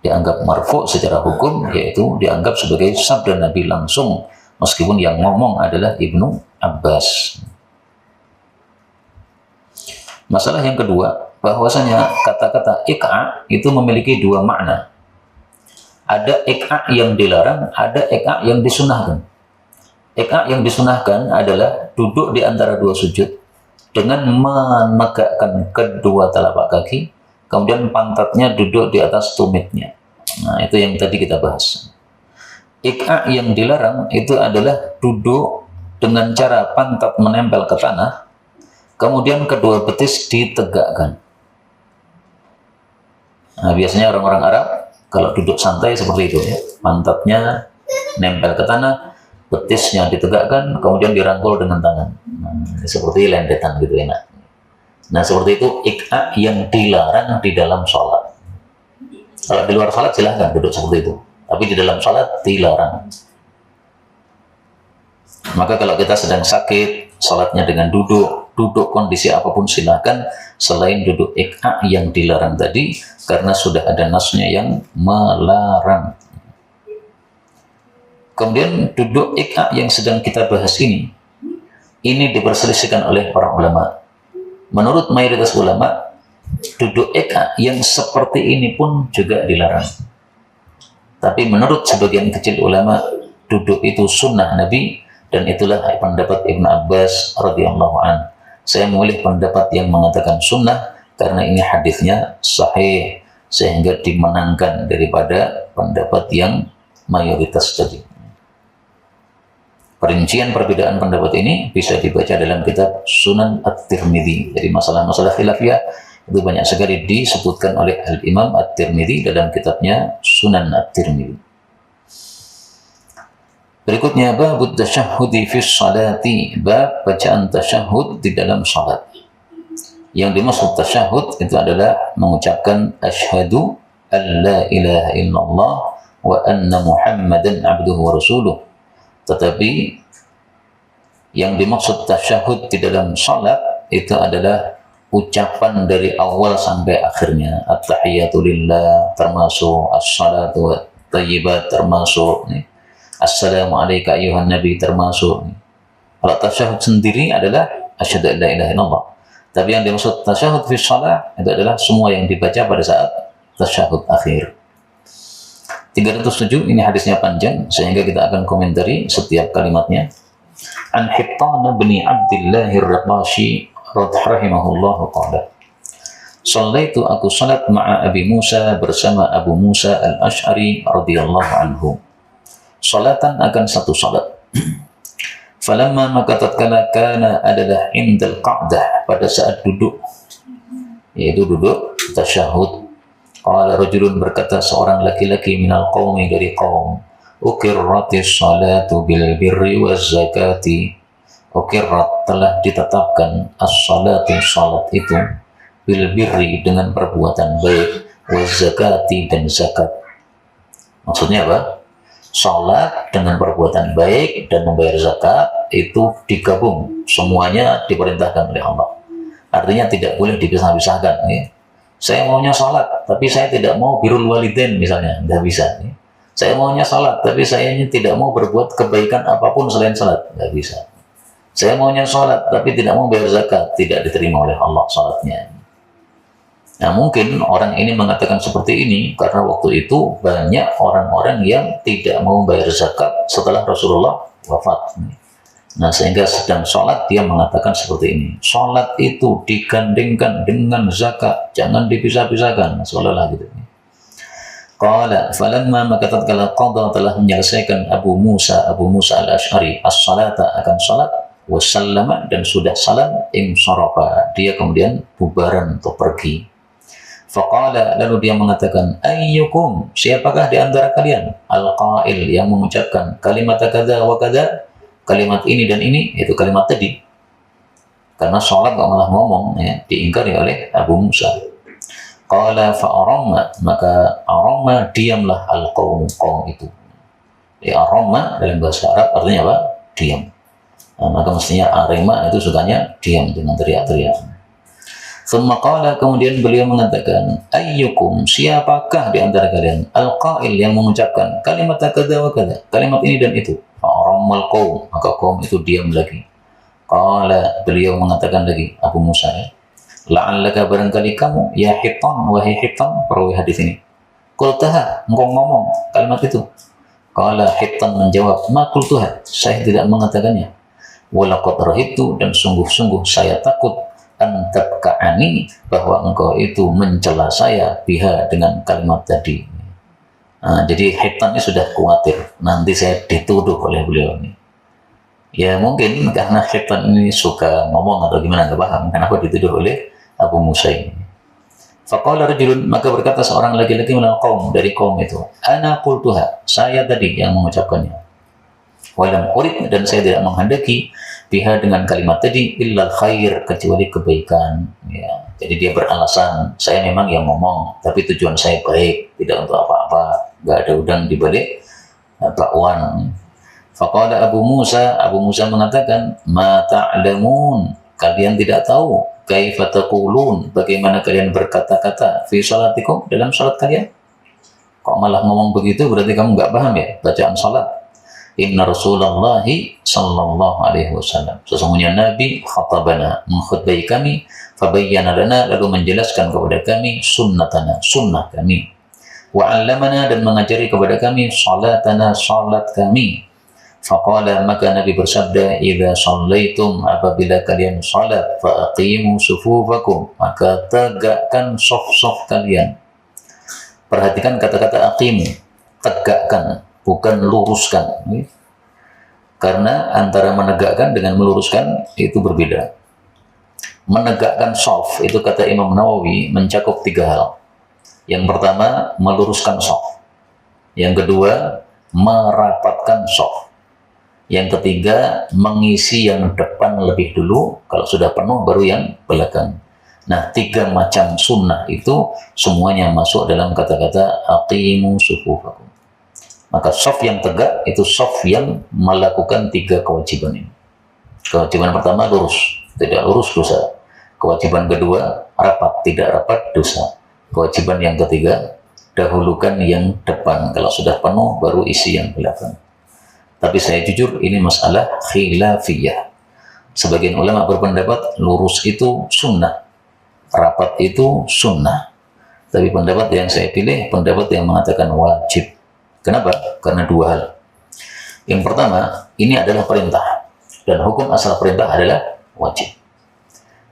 Dianggap marfu' secara hukum, yaitu dianggap sebagai sabda Nabi langsung, meskipun yang ngomong adalah Ibnu Abbas. Masalah yang kedua, bahwasanya kata-kata iqa itu memiliki dua makna. Ada iqa yang dilarang, ada iqa yang disunahkan. Iqa yang disunahkan adalah duduk di antara dua sujud dengan menegakkan kedua telapak kaki, kemudian pantatnya duduk di atas tumitnya. Nah, itu yang tadi kita bahas. Iqa yang dilarang itu adalah duduk dengan cara pantat menempel ke tanah, kemudian kedua betis ditegakkan. Nah, biasanya orang-orang Arab kalau duduk santai seperti itu ya, pantatnya nempel ke tanah, betisnya ditegakkan, kemudian dirangkul dengan tangan. Nah, seperti lendetan gitu enak. Nah, seperti itu iqa yang dilarang di dalam sholat. Kalau di luar sholat silahkan duduk seperti itu, tapi di dalam sholat dilarang. Maka kalau kita sedang sakit, sholatnya dengan duduk kondisi apapun silahkan, selain duduk iqa yang dilarang tadi, karena sudah ada nasnya yang melarang. Kemudian duduk iqa yang sedang kita bahas ini diperselisihkan oleh para ulama. Menurut mayoritas ulama, duduk iqa yang seperti ini pun juga dilarang. Tapi menurut sebagian kecil ulama, duduk itu sunnah Nabi, dan itulah pendapat Ibnu Abbas radhiyallahu an. Saya memilih pendapat yang mengatakan sunnah karena ini hadisnya sahih, sehingga dimenangkan daripada pendapat yang mayoritas tadi. Perincian perbedaan pendapat ini bisa dibaca dalam kitab Sunan At-Tirmidzi. Jadi masalah-masalah khilafiyah itu banyak sekali disebutkan oleh Al-Imam At-Tirmidzi dalam kitabnya Sunan At-Tirmidzi. Berikutnya, bab tasyahhudi fi sholati, bab bacaan tasyahud di dalam salat. Yang dimaksud tasyahud itu adalah mengucapkan asyhadu an la ilaha illallah wa anna Muhammadan abduhu wa rasuluh. Tetapi yang dimaksud tasyahud di dalam salat itu adalah ucapan dari awal sampai akhirnya. At-tahiyatu lillah termasuk, as-salatu wa tayyibat termasuk, assalamu alayka ayyuhan nabi termasuk. Kalau tasyahud sendiri adalah asyhadu an la ilaha illallah. Tapi yang dimaksud tasyahud fi shalah itu adalah semua yang dibaca pada saat tasyahud akhir. 307, ini hadisnya panjang sehingga kita akan komentari setiap kalimatnya. An Hittan bin Abdullah ar-Raqashi rahimahullah qala, "Shallaitu aku salat ma'a Abi Musa bersama Abu Musa al-Asy'ari radhiyallahu anhu. Salatan akan satu salat. Falamma maka tatkala kana adalah indal qa'dah, pada saat duduk, yaitu duduk tasyahud. Qala rajulun, berkata seorang laki-laki minal qaumi dari kaum, ukirratis salatu bil birri waz zakati, ukirat telah ditetapkan as-salatu salat itu bil birri dengan perbuatan baik wa zakati dan zakat. Maksudnya apa? Salat dengan perbuatan baik dan membayar zakat itu digabung, semuanya diperintahkan oleh Allah. Artinya tidak boleh dipisah-pisahkan ya. Saya maunya salat tapi saya tidak mau birrul walidain misalnya, nggak bisa ya. Saya maunya salat tapi saya tidak mau berbuat kebaikan apapun selain salat, nggak bisa. Saya maunya salat tapi tidak mau bayar zakat, tidak diterima oleh Allah salatnya. Nah, mungkin orang ini mengatakan seperti ini karena waktu itu banyak orang-orang yang tidak mau bayar zakat setelah Rasulullah wafat. Nah, sehingga sedang sholat dia mengatakan seperti ini. Sholat itu digandengkan dengan zakat, jangan dipisah-pisahkan. Seolah-olah gitu. Qala falamma maka tatkala qada telah menyelesaikan Abu Musa al-Asy'ari as-salata akan salat wasallama dan sudah salam insarafa dia kemudian bubaran atau pergi. Faqala lalu dia mengatakan ayyukum siapakah di antara kalian al-qail yang mengucapkan kalimat kadza wa kadza, kalimat ini dan ini, itu kalimat tadi. Karena sholat kok malah ngomong ya, diingkari oleh Abu Musa. Qala fa'aramma maka aramma diamlah al-qaum qaum itu. Ya aramma dalam bahasa Arab artinya apa? Diam. Nah, maka mestinya arema itu sukanya diam dengan teriak-teriak. Thumma qala kemudian beliau mengatakan ayyukum siapakah di antara kalian al-qail yang mengucapkan kalimat kadza wa kadza, kalimat ini dan itu. Fa'arammal qaum maka kaum itu diam lagi. Qala beliau mengatakan lagi Abu Musa ya, la'allaka barangkali kamu ya Hitam wahai Hitam, perawi hadis ini. Qultaha engkau ngomong kalimat itu. Qala Hitam menjawab ma qultuha, saya tidak mengatakannya. Walaqad rahibtu dan sungguh-sungguh saya takut antabka'ani bahwa engkau itu mencela saya biha dengan kalimat tadi. Nah, jadi Hitam ini sudah khawatir nanti saya dituduh oleh beliau ini. Ya mungkin karena Hitam ini suka ngomong atau gimana nggak paham kenapa dituduh oleh Abu Musa ini. Faqala rajulun maka berkata seorang laki-laki minal qaum dari kaum itu, ana qultuha, saya tadi yang mengucapkannya. Walam urid dan saya tidak menghendaki biha dengan kalimat tadi illal khair kecuali kebaikan ya. Jadi dia beralasan saya memang yang ngomong tapi tujuan saya baik, tidak untuk apa-apa, nggak ada udang di balik bakwan. Faqala Abu Musa mengatakan ma ta'lamun, kalian tidak tahu kaifa taqulun, bagaimana kalian berkata-kata fi salatikum dalam salat kalian. Kok malah ngomong begitu, berarti kamu nggak paham ya bacaan salat. Inna Rasulullah sallallahu alaihi wasallam, sesungguhnya Nabi khatabana mengkhutbai kami, fabayyana lana lalu menjelaskan kepada kami sunnatana sunnah kami, wa 'allamana dan mengajari kepada kami salatana salat kami. Faqala maka Nabi bersabda idza shallaitum apabila kalian salat fa aqimu sufufakum maka tegakkan shaf-shaf kalian. Perhatikan kata-kata aqimu, tegakkan bukan luruskan. Karena antara menegakkan dengan meluruskan itu berbeda. Menegakkan shaf itu kata Imam Nawawi mencakup 3 hal. Yang pertama meluruskan shaf. Yang kedua merapatkan shaf. Yang ketiga mengisi yang depan lebih dulu, kalau sudah penuh baru yang belakang. Nah, 3 macam sunnah itu semuanya masuk dalam kata-kata aqimu sufufakum. Maka shaf yang tegak itu shaf yang melakukan 3 kewajiban ini. Kewajiban pertama lurus, tidak lurus dosa. Kewajiban kedua rapat, tidak rapat dosa. Kewajiban yang ketiga dahulukan yang depan, kalau sudah penuh baru isi yang belakang. Tapi saya jujur ini masalah khilafiyah. Sebagian ulama berpendapat lurus itu sunnah, rapat itu sunnah. Tapi pendapat yang saya pilih pendapat yang mengatakan wajib. Kenapa? Karena 2 hal. Yang pertama, ini adalah perintah dan hukum asal perintah adalah wajib.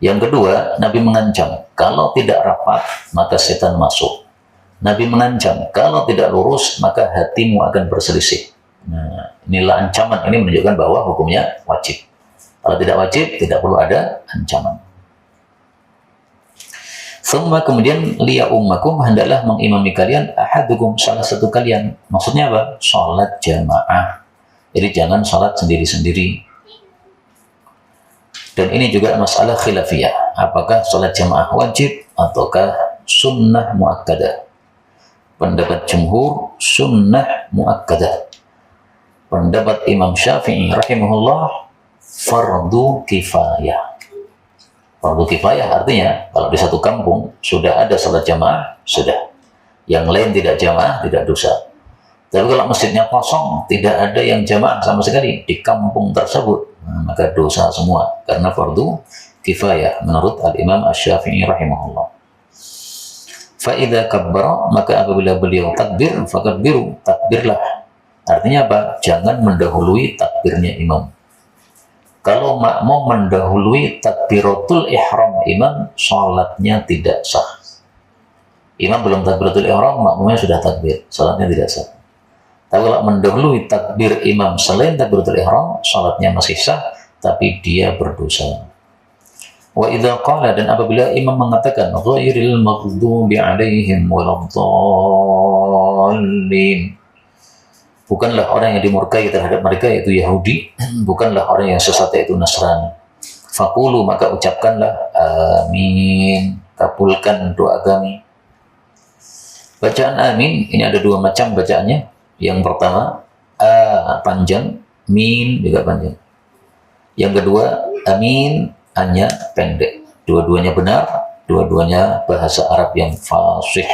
Yang kedua, Nabi mengancam kalau tidak rapat maka setan masuk. Nabi mengancam kalau tidak lurus maka hatimu akan berselisih. Nah, inilah ancaman, ini menunjukkan bahwa hukumnya wajib. Kalau tidak wajib, tidak perlu ada ancaman. Summa kemudian liya ummakum, hendaklah mengimami kalian ahadukum, salah satu kalian. Maksudnya apa? Salat jamaah. Jadi jangan salat sendiri-sendiri. Dan ini juga masalah khilafiyah. Apakah sholat jamaah wajib ataukah sunnah muakkadah? Pendapat jumhur sunnah muakkadah. Pendapat Imam Syafi'i rahimahullah fardu kifayah. Fardu kifayah artinya kalau di satu kampung sudah ada sholat jamaah, sudah. Yang lain tidak jamaah, tidak dosa. Tapi kalau masjidnya kosong, tidak ada yang jamaah sama sekali di kampung tersebut, maka dosa semua karena fardu kifayah menurut Al-Imam Asy-Syafi'i rahimahullah. Fa idza kabbara, maka apabila beliau takbir, fakabbiru, takbirlah. Artinya apa? Jangan mendahului takbirnya imam. Kalau makmum mendahului takbiratul ihram imam, salatnya tidak sah. Imam belum takbiratul ihram, makmumnya sudah takbir, salatnya tidak sah. Tapi kalau mendahului takbir imam selain takbiratul ihram, salatnya masih sah, tapi dia berdosa. Wa idza qala, dan apabila imam mengatakan ghairil maghdubi 'alaihim waladdallin, bukanlah orang yang dimurkai terhadap mereka yaitu Yahudi, bukanlah orang yang sesat yaitu Nasrani. Faqulu, maka ucapkanlah amin, kabulkan doa kami. Bacaan amin ini ada dua macam bacaannya. Yang pertama, a panjang, min juga panjang. Yang kedua, amin hanya pendek. Dua-duanya benar, dua-duanya bahasa Arab yang fasih.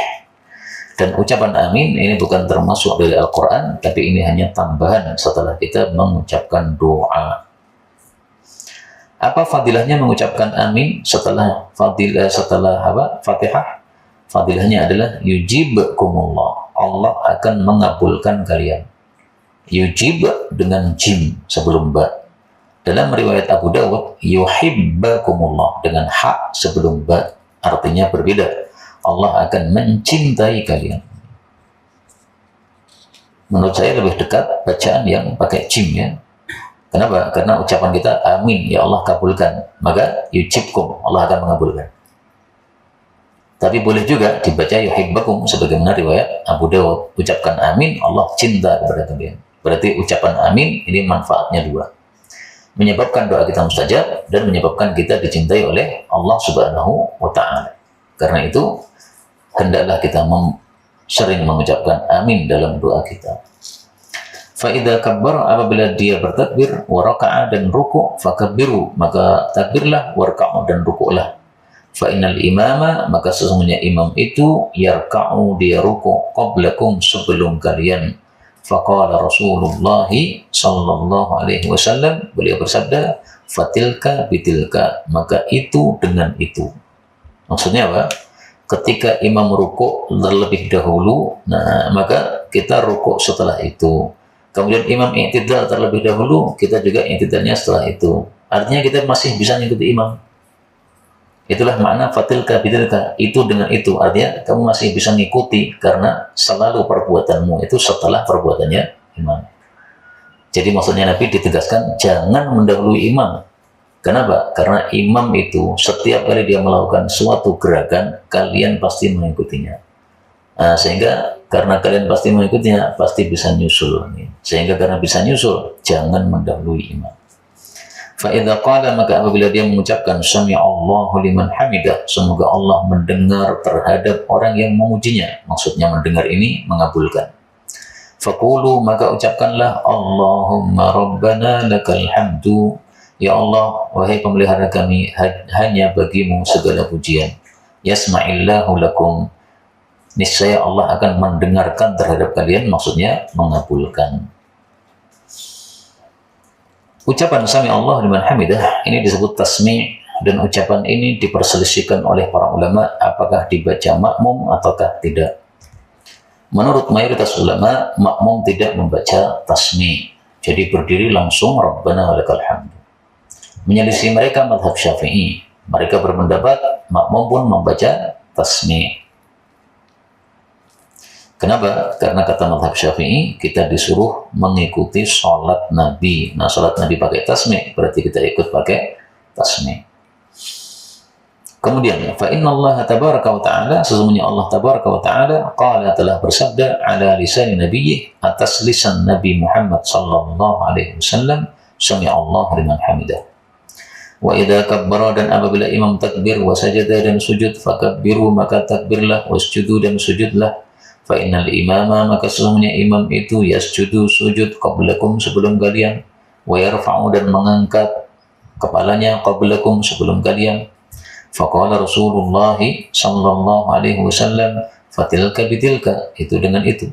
Dan ucapan amin ini bukan termasuk dari Al-Quran, tapi ini hanya tambahan setelah kita mengucapkan doa. Apa fadilahnya mengucapkan amin setelah Fatihah? Fadilahnya adalah yujibkumullah. Allah akan mengabulkan kalian. Yujib dengan jim sebelum ba. Dalam riwayat Abu Dawud, yuhibbakumullah dengan ha sebelum ba. Artinya berbeda. Allah akan mencintai kalian. Menurut saya lebih dekat bacaan yang pakai jim ya. Kenapa? Karena ucapan kita amin, ya Allah kabulkan. Maka yujibkum, Allah akan mengabulkan. Tapi boleh juga dibaca yuhibbakum sebagaimana riwayat Abu Dawud. Ucapkan amin, Allah cinta kepada kalian. Berarti ucapan amin ini manfaatnya dua. Menyebabkan doa kita mustajab dan menyebabkan kita dicintai oleh Allah Subhanahu wa taala. Karena itu hendaklah kita sering mengucapkan amin dalam doa kita. Fa idza kabbara, apabila dia bertakbir, wa raka'a dan ruku', fakabbiru, maka takbirlah, warka'u dan ruku'lah. Fa innal imama, maka sesungguhnya imam itu yarka'u, dia ruku' qablakum, sebelum kalian. Faqala Rasulullah sallallahu alaihi wasallam, beliau bersabda, fatilka bitilka, maka itu dengan itu. Maksudnya apa? Ketika imam ruku' terlebih dahulu, nah maka kita ruku' setelah itu. Kemudian imam i'tidal terlebih dahulu, kita juga i'tidalnya setelah itu. Artinya kita masih bisa mengikuti imam. Itulah makna fatilka bitilka, itu dengan itu. Artinya kamu masih bisa mengikuti karena selalu perbuatanmu itu setelah perbuatannya imam. Jadi maksudnya Nabi ditegaskan jangan mendahului imam. Kenapa? Karena imam itu setiap kali dia melakukan suatu gerakan, kalian pasti mengikutinya. Nah, sehingga karena kalian pasti mengikutinya, pasti bisa nyusul. Sehingga karena bisa nyusul, jangan mendahului imam. Fa'idha qala, maka apabila dia mengucapkan sami'allahu liman hamidah, semoga Allah mendengar terhadap orang yang memujinya. Maksudnya mendengar ini mengabulkan. Faqulu, maka ucapkanlah Allahumma rabbana lakal hamdu, ya Allah, wahai pemelihara kami, hanya bagimu segala pujian. Yasma'illahu lakum, niscaya Allah akan mendengarkan terhadap kalian, maksudnya mengabulkan. Ucapan sami Allah liman hamidah ini disebut tasmi', dan ucapan ini diperselisihkan oleh para ulama apakah dibaca makmum ataukah tidak. Menurut mayoritas ulama, makmum tidak membaca tasmi', jadi berdiri langsung Rabbana walakal hamd. Menyelisih mereka mazhab Syafi'i, mereka berpendapat makmum pun membaca tasmi'. Kenapa? Karena kata mazhab Syafi'i, kita disuruh mengikuti sholat Nabi. Nah, sholat Nabi pakai tasmi', berarti kita ikut pakai tasmi'. Kemudian, fa inna Allah tabaraka wa ta'ala, sesungguhnya Allah tabaraka wa ta'ala qala, telah bersabda ala lisan nabiyyi, atas lisan Nabi Muhammad sallallahu alaihi wasallam, sami'allahu liman hamidah. Wa idza kabbara, dan apabila imam takbir, wa sajada, dan sujud, fakabbiru, maka takbirlah, wasjudu, dan sujudlah. Fa innal imama, maka sesungguhnya imam itu yasjudu, sujud, qablakum, sebelum kalian, wa yarfa'u, dan mengangkat kepalanya, qablakum, sebelum kalian. Faqala Rasulullah sallallahu alaihi wasallam, fatilka bitilka, itu dengan itu.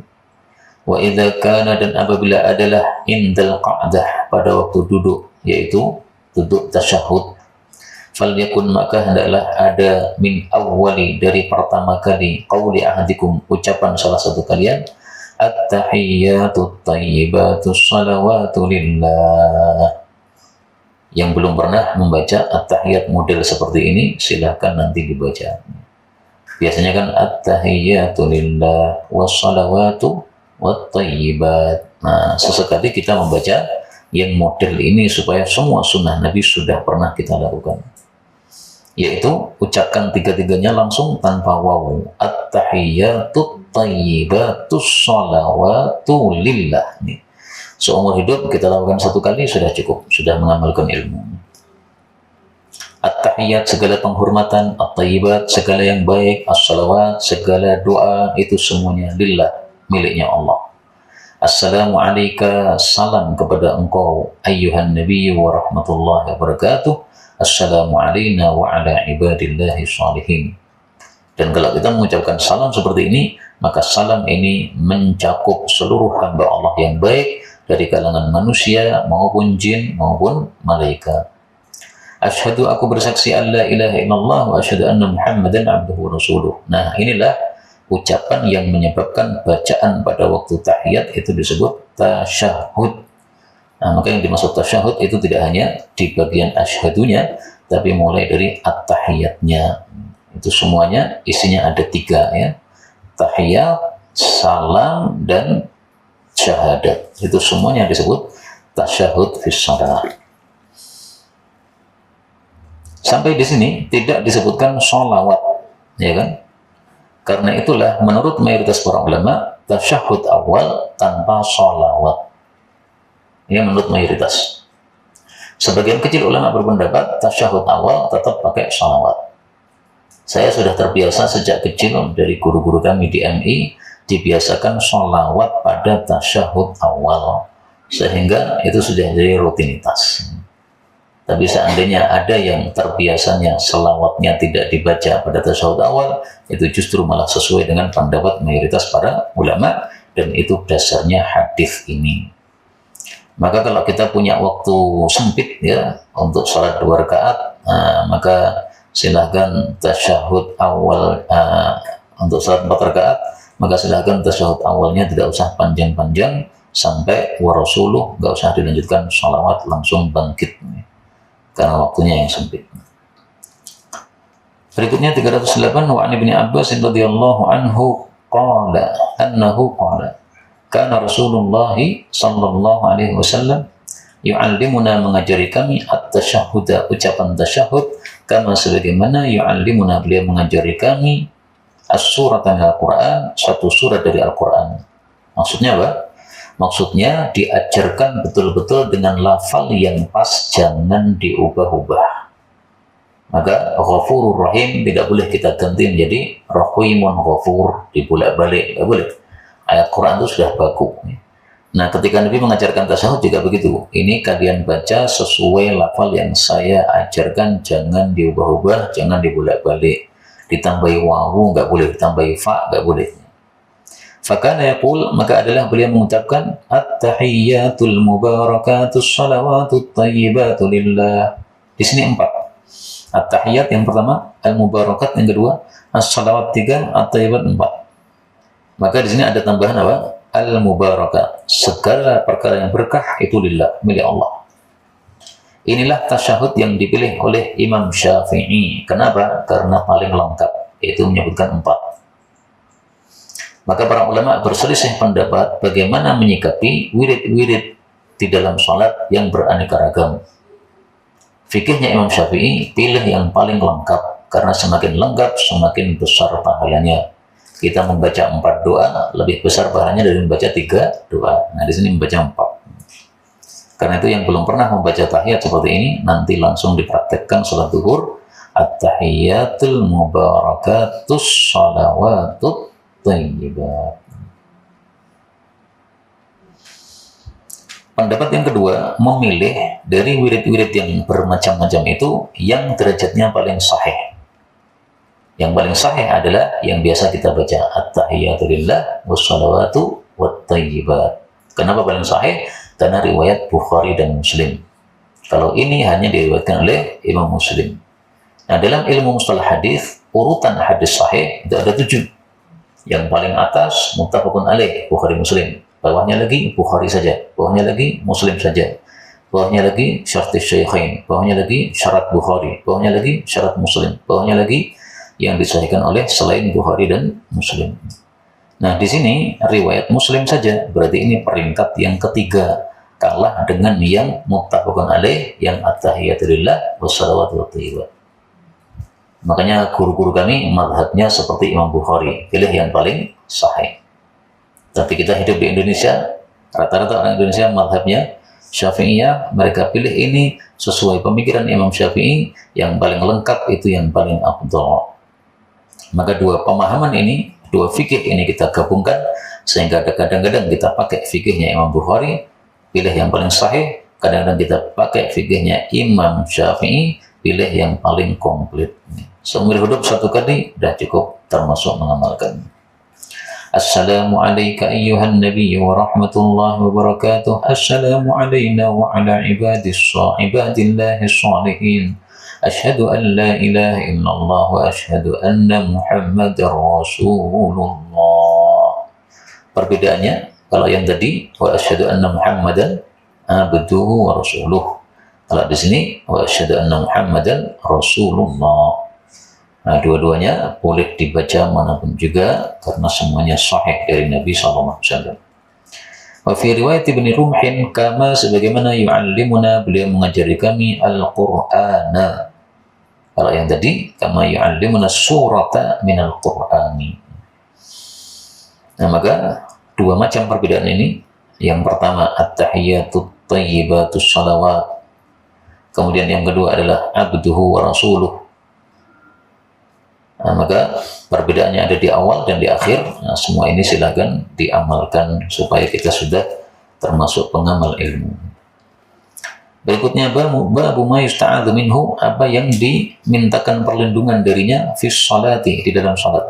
Wa idza kana, dan apabila adalah indal qa'dah, pada waktu duduk, yaitu duduk tasyahud, falyakun, maka hendaklah ada min awwali, dari pertama kali, qauli ahadikum, ucapan salah satu kalian, at-tahiyyatut thayyibatus salawatu lillah. Yang belum pernah membaca at-tahiyyat model seperti ini, silahkan nanti dibaca. Biasanya kan at-tahiyyatu lillah wassalawatu wat-thayyibat. Nah, sesekali kita membaca yang model ini supaya semua sunnah Nabi sudah pernah kita lakukan, yaitu ucapkan tiga-tiganya langsung tanpa wawu, at-tahiyyatut thayyibatus salawatu lillah. Seumur hidup kita lakukan satu kali sudah cukup, sudah mengamalkan ilmu. At-tahiyyat, segala penghormatan, at-thayyibat, segala yang baik, as-salawat, segala doa, itu semuanya lillah, miliknya Allah. Assalamu alayka, salam kepada engkau, ayyuhan nabiyyu wa rahmatullahi wa barakatuh. Assalamu alayna wa ala ibadillahi shalihin. Dan kalau kita mengucapkan salam seperti ini, maka salam ini mencakup seluruh hamba Allah yang baik, dari kalangan manusia maupun jin maupun malaikat. Asyhadu, aku bersaksi an la ilaha illallah wa asyhadu anna Muhammadan abduhu wa rasuluh. Nah, inilah ucapan yang menyebabkan bacaan pada waktu tahiyat itu disebut tasyahud. Nah, maka yang dimaksud tasyahud itu tidak hanya di bagian asyhadunya, tapi mulai dari at-tahiyatnya. Itu semuanya isinya ada 3 ya. Tahiyat, salam, dan syahadat. Itu semuanya disebut tasyahud fi shalah. Sampai di sini tidak disebutkan sholawat, ya kan? Karena itulah menurut mayoritas para ulama, tasyahud awal tanpa sholawat. Ini menurut mayoritas. Sebagian kecil ulama berpendapat tasyahud awal tetap pakai sholawat. Saya sudah terbiasa sejak kecil dari guru-guru kami di MI, dibiasakan sholawat pada tasyahud awal, sehingga itu sudah jadi rutinitas. Tapi seandainya ada yang terbiasanya selawatnya tidak dibaca pada tasyahud awal, itu justru malah sesuai dengan pendapat mayoritas para ulama, dan itu dasarnya hadis ini. Maka kalau kita punya waktu sempit ya untuk sholat 2 rakaat, maka silahkan tasyahud awal, untuk sholat 4 rakaat, maka silahkan tasyahud awalnya tidak usah panjang-panjang, sampai warasuluh, nggak usah dilanjutkan sholawat, langsung bangkit, karena waktunya yang sempit. Berikutnya 308, wa an Ibnu Abbas radhiyallahu anhu qala annahu qala kana Rasulullah sallallahu alaihi wasallam yu'allimuna, mengajari kami at-tasyahhud, ucapan tasyahud, kama sebagaimana yu'allimuna, beliau mengajari kami as-surat al-Quran, satu surat dari Al-Quran. Maksudnya apa? Maksudnya diajarkan betul-betul dengan lafal yang pas, jangan diubah-ubah. Maka Ghafurur Rahim tidak boleh kita ganti menjadi Rahimun Ghafur, dibolak-balik, tidak boleh. Ayat Quran itu sudah baku. Nah, ketika Nabi mengajarkan tasyahud juga begitu. Ini kalian baca sesuai lafal yang saya ajarkan, jangan diubah-ubah, jangan dibolak-balik. Ditambahi wawu nggak boleh, ditambahi fa nggak boleh. Fakana yaqul, maka adalah beliau mengucapkan at-tahiyyatul mubarakatus salawatut thayyibatu lillah. Di sini 4. At-tahiyyat yang pertama, al-mubarakat yang kedua, as-salawat 3, at-thayyibat 4. Maka di sini ada tambahan apa? Al-mubarakat. Segala perkara yang berkah itu lillah, milik Allah. Inilah tasyahud yang dipilih oleh Imam Syafi'i. Kenapa? Karena paling lengkap, yaitu menyebutkan 4. Maka para ulama berselisih pendapat bagaimana menyikapi wirid-wirid di dalam sholat yang beraneka ragam. Fikihnya Imam Syafi'i, pilih yang paling lengkap, karena semakin lengkap semakin besar pahalanya. Kita membaca 4 doa lebih besar pahalanya dari membaca 3 doa. Nah, di sini membaca 4. Karena itu yang belum pernah membaca tahiyat seperti ini, nanti langsung dipraktekkan sholat zuhur. At-tahiyyatul mubarakatus salawatut thayyibat. Pendapat yang kedua, memilih dari wirid-wirid yang bermacam-macam itu yang derajatnya paling sahih. Yang paling sahih adalah yang biasa kita baca, at-tahiyyatulillah wassalawatu wattayyibat. Kenapa paling sahih? Karena riwayat Bukhari dan Muslim. Kalau ini hanya diriwayatkan oleh Imam Muslim. Nah, dalam ilmu mustalah hadis, urutan hadis sahih itu ada 7. Yang paling atas muttafaqun alaih, Bukhari Muslim. Bawahnya lagi Bukhari saja, bawahnya lagi Muslim saja. Bawahnya lagi syartis syaikhain, bawahnya lagi syarat Bukhari, bawahnya lagi syarat Muslim, bawahnya lagi yang disahihkan oleh selain Bukhari dan Muslim. Nah, di sini riwayat Muslim saja, berarti ini peringkat yang ketiga, kalah dengan yang muttafaqun alaih, yang at-tahiyyatulillah wassalawatu wattayyibat. Makanya guru-guru kami mazhabnya seperti Imam Bukhari, pilih yang paling sahih. Tapi kita hidup di Indonesia, rata-rata orang Indonesia mazhabnya Syafi'iyah, mereka pilih ini sesuai pemikiran Imam Syafi'i, yang paling lengkap itu yang paling afdal. Maka dua pemahaman ini, dua fikih ini kita gabungkan, sehingga kadang-kadang kita pakai fikihnya Imam Bukhari, pilih yang paling sahih, kadang-kadang kita pakai fikihnya Imam Syafi'i, pilih yang paling komplit. Seumur hidup satu kali sudah cukup termasuk mengamalkan. Assalamu alayka ayyuhan nabiy wa rahmatullahi wa barakatuh. Assalamu alayna wa ala ibadillahi salihin. Asyhadu an la ilaha illallah wa asyhadu anna Muhammadar Rasulullah. Perbedaannya, kalau yang tadi wa asyhadu anna Muhammadan abduhu wa rasuluh. Kalau di sini wa asyhadu anna Muhammadan Rasulullah. Nah, dua-duanya boleh dibaca manapun juga karena semuanya sahih dari Nabi sallallahu alaihi wasallam. Wa fi riwayat Ibnu Rumhin kama sebagaimana yu'allimuna, beliau mengajari kami Al-Qur'ana. Kalau yang tadi kama yu'allimuna surata minal Qur'ani. Nah, maka dua macam perbedaan ini. Yang pertama at-tahiyyatut thayyibatus salawat. Kemudian yang kedua adalah abduhu wa rasuluh. Nah, maka perbedaannya ada di awal dan di akhir. Nah, semua ini silakan diamalkan supaya kita sudah termasuk pengamal ilmu. Berikutnya babu ma yusta'adzu minhu, apa yang dimintakan perlindungan darinya fi sholati, di dalam salat.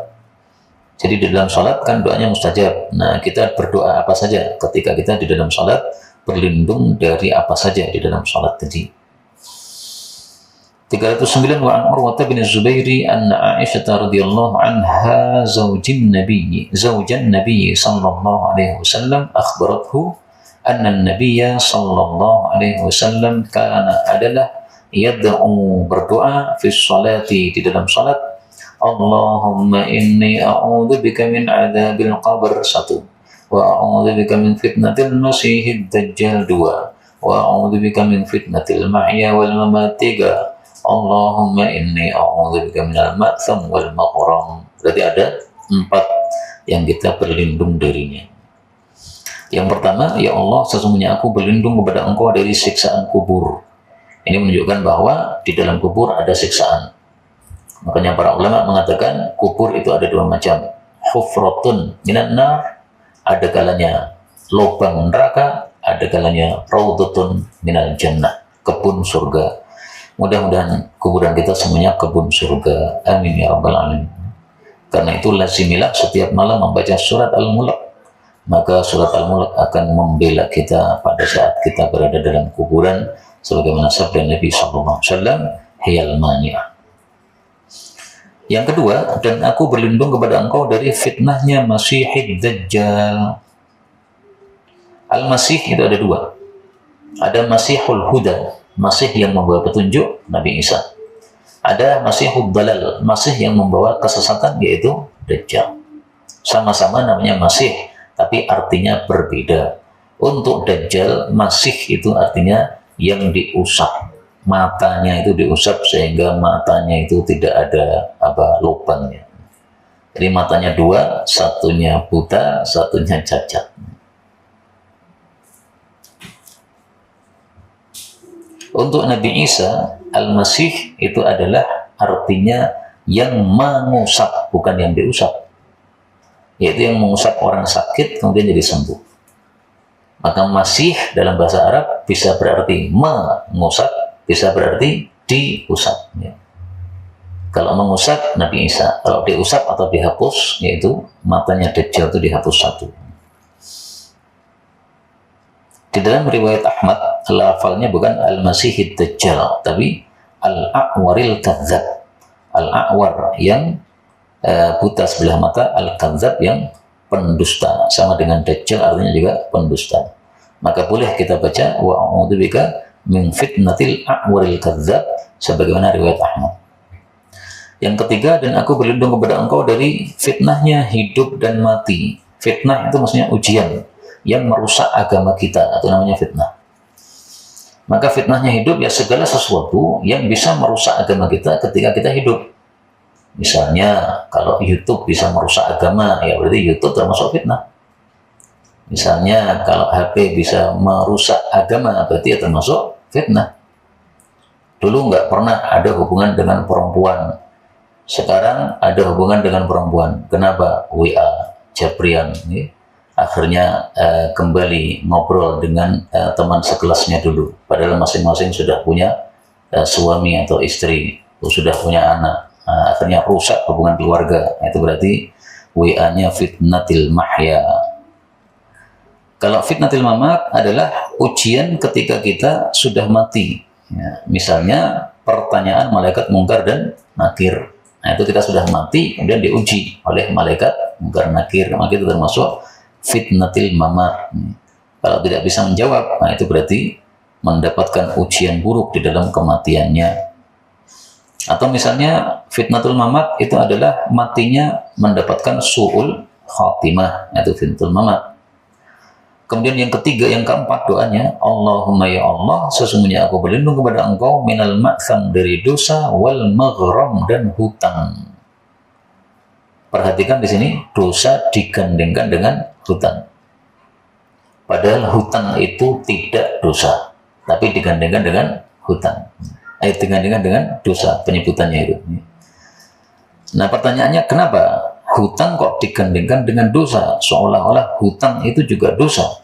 Jadi di dalam salat kan doanya mustajab. Nah, kita berdoa apa saja ketika kita di dalam salat, berlindung dari apa saja di dalam salat tadi. 309 wa an Urwah bin Zubairi anna Aisyah radhiyallahu anha zaujan Nabi sallallahu alaihi wasallam akhbarathu anna an-nabiy sallallahu alaihi wasallam kana adalah yad'u, berdoa fi sholati, di dalam salat, Allahumma inni a'udzubika min adzabil qabr 1, wa a'udzubika min fitnatil masiihid dajjal 2, wa a'udzubika min fitnatil mahya wal mamat 3, Allahumma inni a'udzubika minal ma'tham wal maghram. Berarti ada 4 yang kita berlindung darinya. Yang pertama, ya Allah, sesungguhnya aku berlindung kepada Engkau dari siksaan kubur. Ini menunjukkan bahwa di dalam kubur ada siksaan. Makanya para ulama mengatakan kubur itu ada 2 macam. Hufratun minan nar, ada kalanya lubang neraka, ada kalanya raudhatun minal jannah, kebun surga. Mudah-mudahan kuburan kita semuanya kebun surga. Amin ya rabbal alamin. Karena itu lazimilah setiap malam membaca surat Al-Mulk. Maka surat Al-Mulk akan membela kita pada saat kita berada dalam kuburan, sebagaimana sabda Nabi sallallahu alaihi wasallam, hiyal mani'ah. Yang kedua, dan aku berlindung kepada Engkau dari fitnahnya Masihid Dajjal. Al-Masih itu ada 2. Ada Masihul Huda, Masih yang membawa petunjuk, Nabi Isa. Ada Masihud Dalal, Masih yang membawa kesesatan, yaitu Dajjal. Sama-sama namanya Masih, tapi artinya berbeda. Untuk Dajjal, Masih itu artinya yang diusap. Matanya itu diusap sehingga matanya itu tidak ada lubangnya. Jadi matanya 2, satunya buta, satunya cacat. Untuk Nabi Isa Al-Masih itu adalah artinya yang mengusap, bukan yang diusap, yaitu yang mengusap orang sakit kemudian jadi sembuh. Maka Masih dalam bahasa Arab bisa berarti mengusap, bisa berarti diusap, ya. Kalau mengusap Nabi Isa, kalau diusap atau dihapus, yaitu matanya Dajjal itu dihapus satu. Di dalam riwayat Ahmad, lafalnya bukan Al-Masihid Dajjal, tapi Al-A'waril Kadzab. Al-A'war yang buta sebelah mata, Al-Kadzab yang pendusta. Sama dengan Dajjal artinya juga pendusta. Maka boleh kita baca wa a'udzubika min fitnatil a'waril kadzab sebagaimana riwayat Ahmad. Yang ketiga, dan aku berlindung kepada engkau dari fitnahnya hidup dan mati. Fitnah itu maksudnya ujian yang merusak agama kita, atau namanya fitnah. Maka fitnahnya hidup ya segala sesuatu yang bisa merusak agama kita ketika kita hidup. Misalnya kalau YouTube bisa merusak agama, ya berarti YouTube termasuk fitnah. Misalnya kalau HP bisa merusak agama, berarti ya termasuk fitnah. Dulu nggak pernah ada hubungan dengan perempuan, sekarang ada hubungan dengan perempuan. Kenapa? WA, Japrian, ya. Akhirnya kembali ngobrol dengan teman sekelasnya dulu, padahal masing-masing sudah punya suami atau istri, sudah punya anak. Akhirnya rusak hubungan keluarga. Itu berarti WA-nya fitnatil mahya. Kalau fitnatil mamat adalah ujian ketika kita sudah mati, ya. Misalnya pertanyaan malaikat mungkar dan nakir. Nah, itu kita sudah mati, kemudian diuji oleh malaikat mungkar nakir, maka itu termasuk fitnatil mamat. Kalau tidak bisa menjawab, nah itu berarti mendapatkan ujian buruk di dalam kematiannya. Atau misalnya fitnatul mamat itu adalah matinya mendapatkan su'ul khatimah, itu fitnatul mamat. Kemudian yang ketiga, yang keempat doanya, Allahumma ya Allah, sesungguhnya aku berlindung kepada engkau minal ma'tham, dari dosa, wal maghram, dan hutang. Perhatikan di sini, dosa digandengkan dengan hutang. Padahal hutang itu tidak dosa, tapi digandengkan dengan hutang. Digandengkan dengan dosa, penyebutannya itu. Nah pertanyaannya, kenapa hutang kok digandengkan dengan dosa? Seolah-olah hutang itu juga dosa.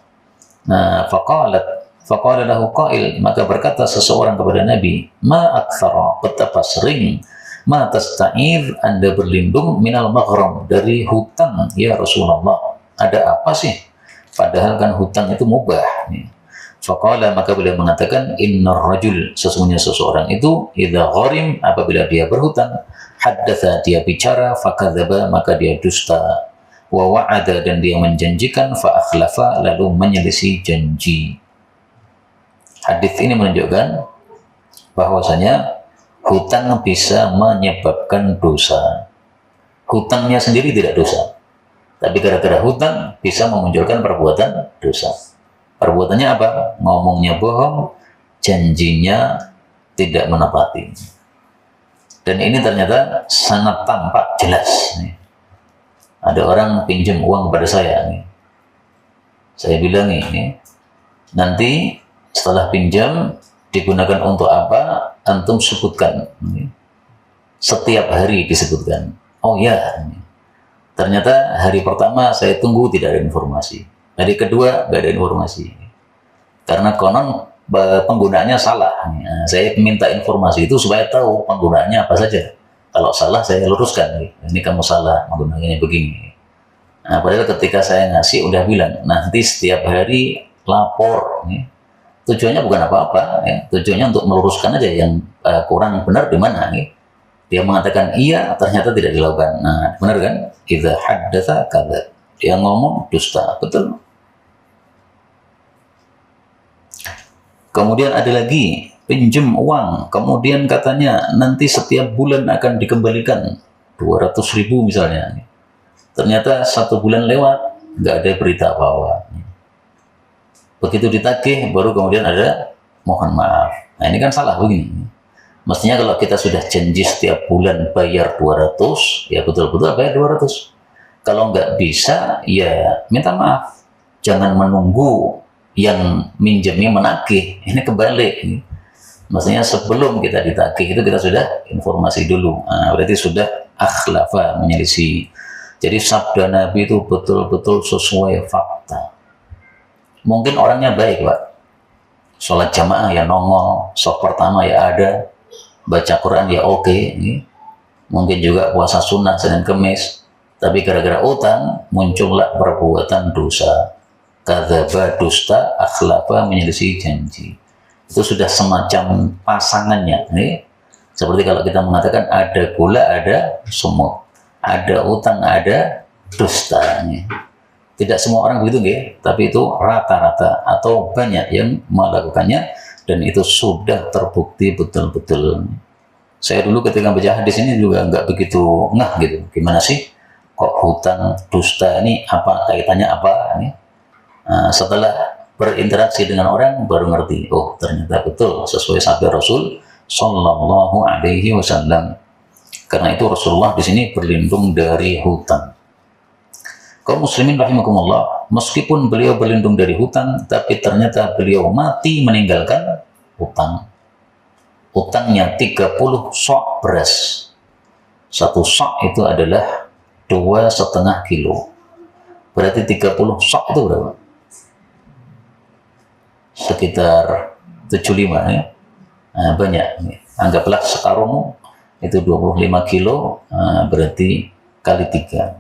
Nah, faqala lahu qail, maka berkata seseorang kepada Nabi, ma aktsara, betapa sering, ma tasta'ir, Anda berlindung minal maghram, dari hutang ya Rasulullah. Ada apa sih? Padahal kan hutang itu mubah. Faqala, maka beliau mengatakan, innar rajul, sesungguhnya seseorang itu, idza gharim, apabila dia berhutang, haddatsa, dia bicara, fakadzaba, maka dia dusta, wa wa'ada, dan dia menjanjikan, fa akhlafa, lalu menyelisih janji. Hadis ini menunjukkan bahwasanya hutang bisa menyebabkan dosa. Hutangnya sendiri tidak dosa, tapi gara-gara hutang bisa memunculkan perbuatan dosa. Perbuatannya apa? Ngomongnya bohong, janjinya tidak menepati. Dan ini ternyata sangat tampak jelas. Ada orang pinjam uang kepada saya. Saya bilang ini, nanti setelah pinjam digunakan untuk apa? Antum sebutkan. Setiap hari disebutkan. Oh ya, ternyata hari pertama saya tunggu tidak ada informasi. Hari kedua nggak ada informasi. Karena konon penggunaannya salah. Nah, saya minta informasi itu supaya tahu penggunaannya apa saja. Kalau salah saya luruskan. Ini kamu salah, menggunakannya begini. Nah, padahal ketika saya ngasih udah bilang nanti setiap hari lapor. Tujuannya bukan apa-apa. Tujuannya untuk meluruskan aja yang kurang benar di mana. Dia mengatakan iya, ternyata tidak dilakukan. Nah, benar kan? Idza haddatsa kadzab. Dia ngomong dusta, betul. Kemudian ada lagi, pinjam uang, kemudian katanya nanti setiap bulan akan dikembalikan 200.000 misalnya. Ternyata 1 bulan lewat, nggak ada berita apa-apa. Begitu ditagih, baru kemudian ada mohon maaf. Nah ini kan salah begini. Mestinya kalau kita sudah janji setiap bulan bayar 200, ya betul-betul bayar 200. Kalau nggak bisa, ya minta maaf. Jangan menunggu yang minjemnya menagih. Ini kebalik. Maksudnya sebelum kita ditagih itu kita sudah informasi dulu. Nah, berarti sudah akhlafa, menyelisih. Jadi sabda Nabi itu betul-betul sesuai fakta. Mungkin orangnya baik, Pak. Sholat jamaah ya nongol, sholat pertama ya ada, baca Quran ya oke. Mungkin juga puasa sunnah Senin Kemis. Tapi gara-gara utang muncullah perbuatan dosa. Kadzaba, dusta, akhlafa, menyelisih janji. Itu sudah semacam pasangannya. Seperti kalau kita mengatakan ada gula, ada semut, ada utang, ada dusta. Tidak semua orang begitu, tapi itu rata-rata atau banyak yang melakukannya, dan itu sudah terbukti betul-betul. Saya dulu ketika baca hadis ini juga nggak begitu ngeh gitu. Gimana sih kok hutang, dusta ini apa kaitannya apa? Setelah berinteraksi dengan orang baru ngerti, oh ternyata betul sesuai sabda Rasul Sallallahu Alaihi Wasallam. Karena itu Rasulullah di sini berlindung dari hutang. Kaum muslimin rahimakumullah, meskipun beliau berlindung dari hutang, tapi ternyata beliau mati meninggalkan hutang. Hutangnya 30 sok beras. Satu sok itu adalah 2,5 kilo. Berarti 30 sok itu berapa? Sekitar 75 ya. Banyak. Anggaplah sekarung itu 25 kilo, berarti kali 3.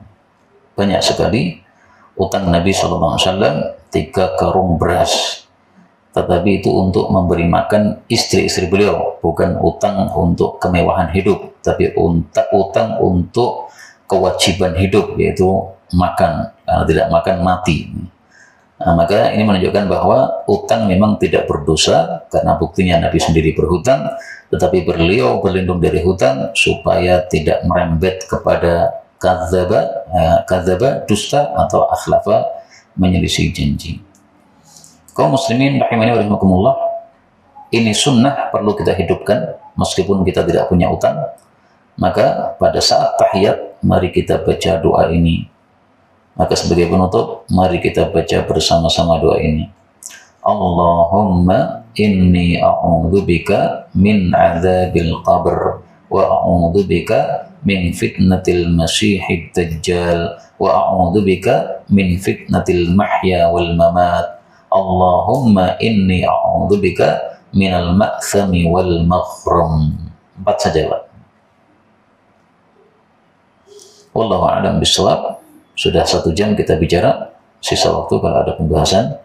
Banyak sekali utang Nabi SAW, 3 karung beras. Tetapi itu untuk memberi makan istri-istri beliau, bukan utang untuk kemewahan hidup, tapi utang untuk kewajiban hidup, yaitu makan. Karena tidak makan mati. Maka ini menunjukkan bahwa utang memang tidak berdosa, karena buktinya Nabi sendiri berhutang, tetapi beliau berlindung dari hutang supaya tidak merembet kepada kadzaba, dusta, atau akhlafa, menyelisih janji. Kaum muslimin rahimani wa rahimakumullah, ini sunnah perlu kita hidupkan meskipun kita tidak punya utang. Maka pada saat tahiyat mari kita baca doa ini. Maka sebagai penutup, mari kita baca bersama-sama doa ini. Allahumma inni a'udzubika min adzabil qabr wa a'udzubika min fitnatil masiihid dajjal wa a'udzubika min fitnatil mahya wal mamat. Allahumma inni a'udzubika minal ma'thami wal maghram. 4 saja, Pak. Wallahu a'lam bishawab. Sudah 1 jam kita bicara, sisa waktu kalau ada pembahasan,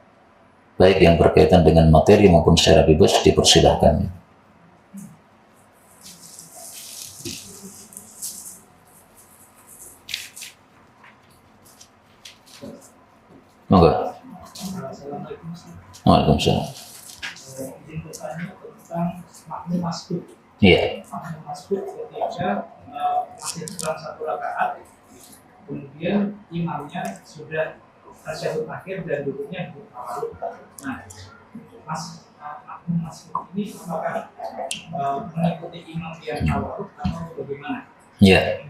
baik yang berkaitan dengan materi maupun secara bebas, dipersilahkan. Monggo. Waalaikumsalam. Izin bertanya tentang makmum masbuk. Iya. Makmum masbuk ketika masih kurang 1 rakaat, kemudian imamnya sudah tasyahud akhir dan duduknya di tawarruk. Nah, makmum masbuk ini apakah mengikuti imam yang tawarruk atau bagaimana? Ya,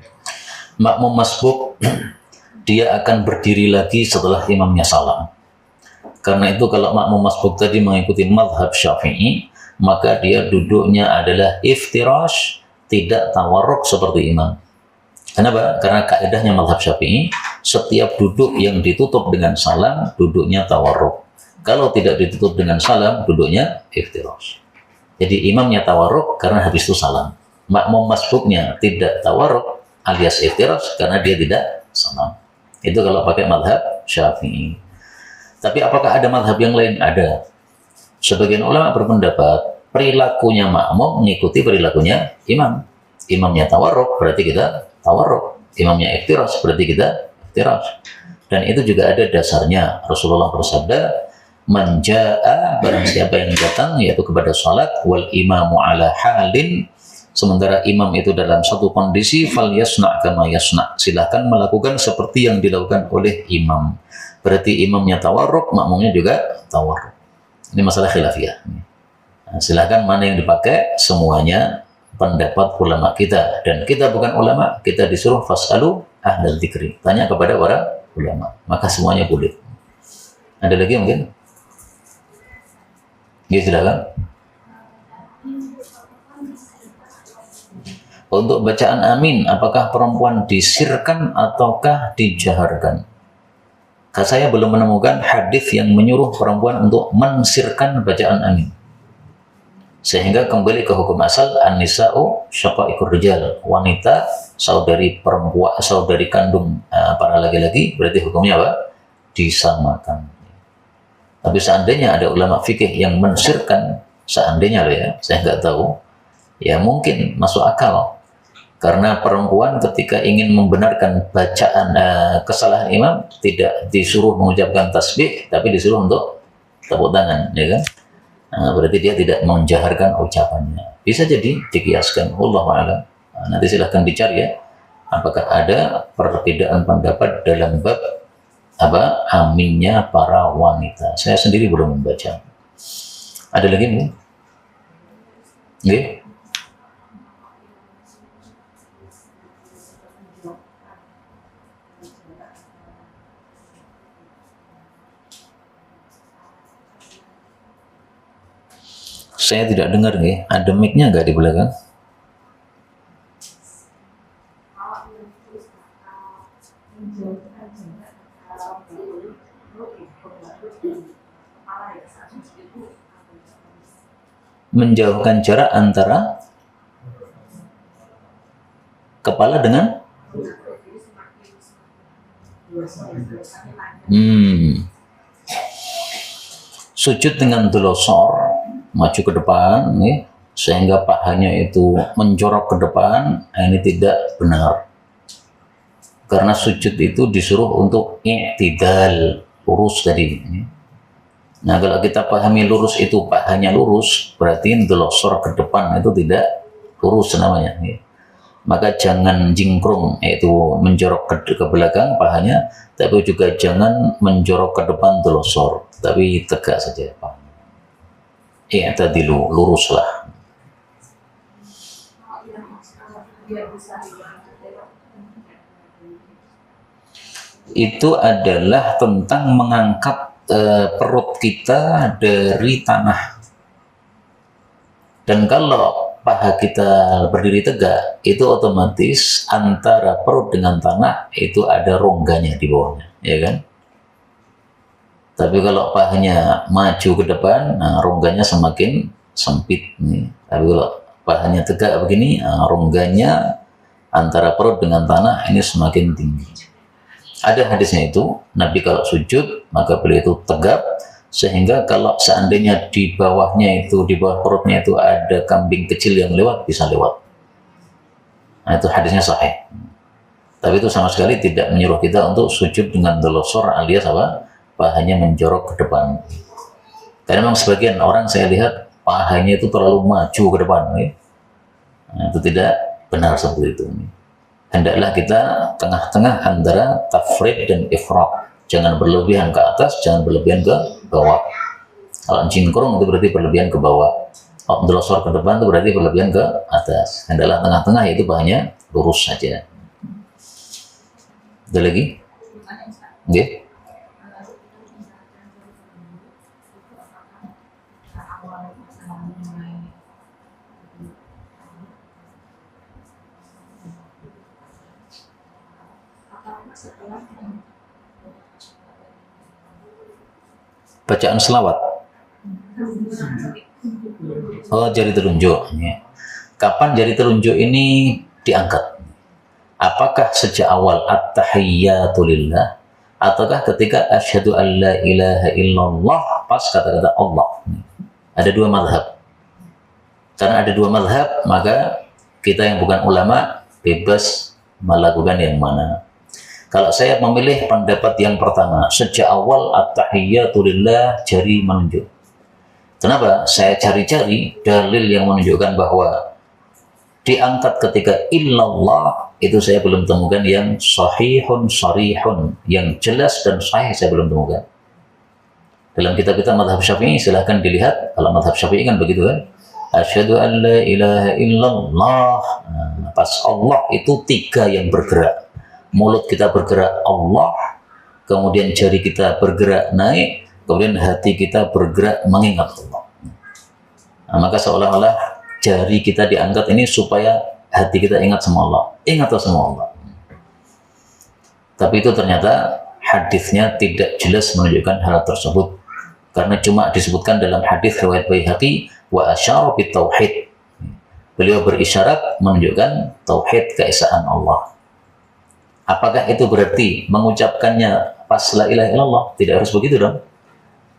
makmum masbuk dia akan berdiri lagi setelah imamnya salam. Karena itu kalau makmum masbuk tadi mengikuti mazhab Syafi'i, maka dia duduknya adalah iftirash, tidak tawarruk seperti imam. Kenapa? Karena kaidahnya mazhab Syafi'i, setiap duduk yang ditutup dengan salam, duduknya tawarruk. Kalau tidak ditutup dengan salam, duduknya iftirash. Jadi imamnya tawarruk karena habis itu salam. Makmum masbuknya tidak tawarruk alias iftirash karena dia tidak salam. Itu kalau pakai mazhab Syafi'i. Tapi apakah ada mazhab yang lain? Ada. Sebagian ulama berpendapat perilakunya makmum mengikuti perilakunya imam. Imamnya tawarruk berarti kita tawarruk. Imamnya iftirash berarti kita iftirash. Dan itu juga ada dasarnya. Rasulullah bersabda, "Man jaa'a, barang siapa yang datang yaitu kepada salat, wal imamu ala halin, sementara imam itu dalam satu kondisi, fal yasna' kama yasna', silahkan melakukan seperti yang dilakukan oleh imam." Berarti imamnya tawarruk, makmumnya juga tawarruk. Ini masalah khilafiyah. Nah, silahkan mana yang dipakai, semuanya pendapat ulama kita. Dan kita bukan ulama, kita disuruh fas'alu ahlal dzikri, tanya kepada para ulama. Maka semuanya boleh. Ada lagi mungkin? Ya, silakan. Untuk bacaan amin, apakah perempuan disirkan ataukah dijaharkan? Saya belum menemukan hadis yang menyuruh perempuan untuk mensirkan bacaan amin. Sehingga kembali ke hukum asal, an-nisa'u syaqa'iqur rijal, wanita saudari perempuan, saudari kandung para laki-laki, berarti hukumnya apa? Disamakan. Tapi seandainya ada ulama fikih yang mensirkan, seandainya loh ya, saya nggak tahu, ya mungkin masuk akal. Karena perempuan ketika ingin membenarkan bacaan kesalahan imam tidak disuruh mengucapkan tasbih, tapi disuruh untuk tepuk tangan, ya kan? Berarti dia tidak menjaharkan ucapannya. Bisa jadi dikiaskan. Wallahu a'lam. Nanti silahkan dicari ya, apakah ada perbedaan pendapat dalam bab apa aminnya para wanita. Saya sendiri belum membaca. Ada lagi nih? Nggih? Saya tidak dengar nih, ada mic-nya nggak di belakang? Menjauhkan jarak antara kepala dengan sujud dengan delosor, maju ke depan, nih, sehingga pahanya itu menjorok ke depan. Ini tidak benar, karena sujud itu disuruh untuk i'tidal, lurus tadi. Nah, kalau kita pahami lurus itu pahanya lurus, berarti delosor ke depan itu tidak lurus namanya. Maka jangan jingkrung, yaitu menjorok ke belakang pahanya, tapi juga jangan menjorok ke depan delosor, tapi tegak saja pahanya. I'tadilu, luruslah. Itu adalah tentang mengangkat perut kita dari tanah. Dan kalau paha kita berdiri tegak, itu otomatis antara perut dengan tanah itu ada rongganya di bawahnya, ya kan? Tapi kalau pahanya maju ke depan, rongganya semakin sempit nih. Tapi kalau pahanya tegak begini, rongganya antara perut dengan tanah ini semakin tinggi. Ada hadisnya itu, Nabi kalau sujud maka beliau itu tegap, sehingga kalau seandainya di bawahnya itu, di bawah perutnya itu ada kambing kecil yang lewat, bisa lewat. Nah, itu hadisnya sahih. Tapi itu sama sekali tidak menyuruh kita untuk sujud dengan delosor alias apa? Pahanya menjorok ke depan. Karena memang sebagian orang saya lihat pahanya itu terlalu maju ke depan. Ya. Nah, itu tidak benar seperti itu. Hendaklah kita tengah-tengah antara tafrid dan ifrat. Jangan berlebihan ke atas, jangan berlebihan ke bawah. Kalau jingkrung itu berarti berlebihan ke bawah. Kalau delosor ke depan itu berarti berlebihan ke atas. Hendaklah tengah-tengah, yaitu pahanya lurus saja. Ada lagi? Oke. Bacaan selawat. Oh, jari telunjuk. Kapan jari telunjuk ini diangkat? Apakah sejak awal at-tahiyyatu lillah, ataukah ketika asyhadu an la ilaha illallah pas kata-kata Allah? Ada dua mazhab. Karena ada dua mazhab, maka kita yang bukan ulama bebas melakukan yang mana. Kalau saya memilih pendapat yang pertama, sejak awal at-tahiyyatu lillah jari menunjuk. Kenapa? Saya cari-cari dalil yang menunjukkan bahwa diangkat ketika illallah, itu saya belum temukan yang sahihun sarihun, yang jelas dan sahih saya belum temukan. Dalam kitab-kitab mazhab Syafi'i silahkan dilihat. Kalau mazhab Syafi'i kan begitu kan? Asyhadu an la ilaha illallah. Nah, pas Allah itu tiga yang bergerak. Mulut kita bergerak Allah, kemudian jari kita bergerak naik, kemudian hati kita bergerak mengingat Allah. Nah, maka seolah-olah jari kita diangkat ini supaya hati kita ingat sama Allah, ingat sama Allah. Tapi itu ternyata hadisnya tidak jelas menunjukkan hal tersebut, karena cuma disebutkan dalam hadis riwayat Baihaqi wa asyara bit tauhid. Beliau berisyarat menunjukkan tauhid keesaan Allah. Apakah itu berarti mengucapkannya pas la ilaha illallah? Tidak harus begitu dong.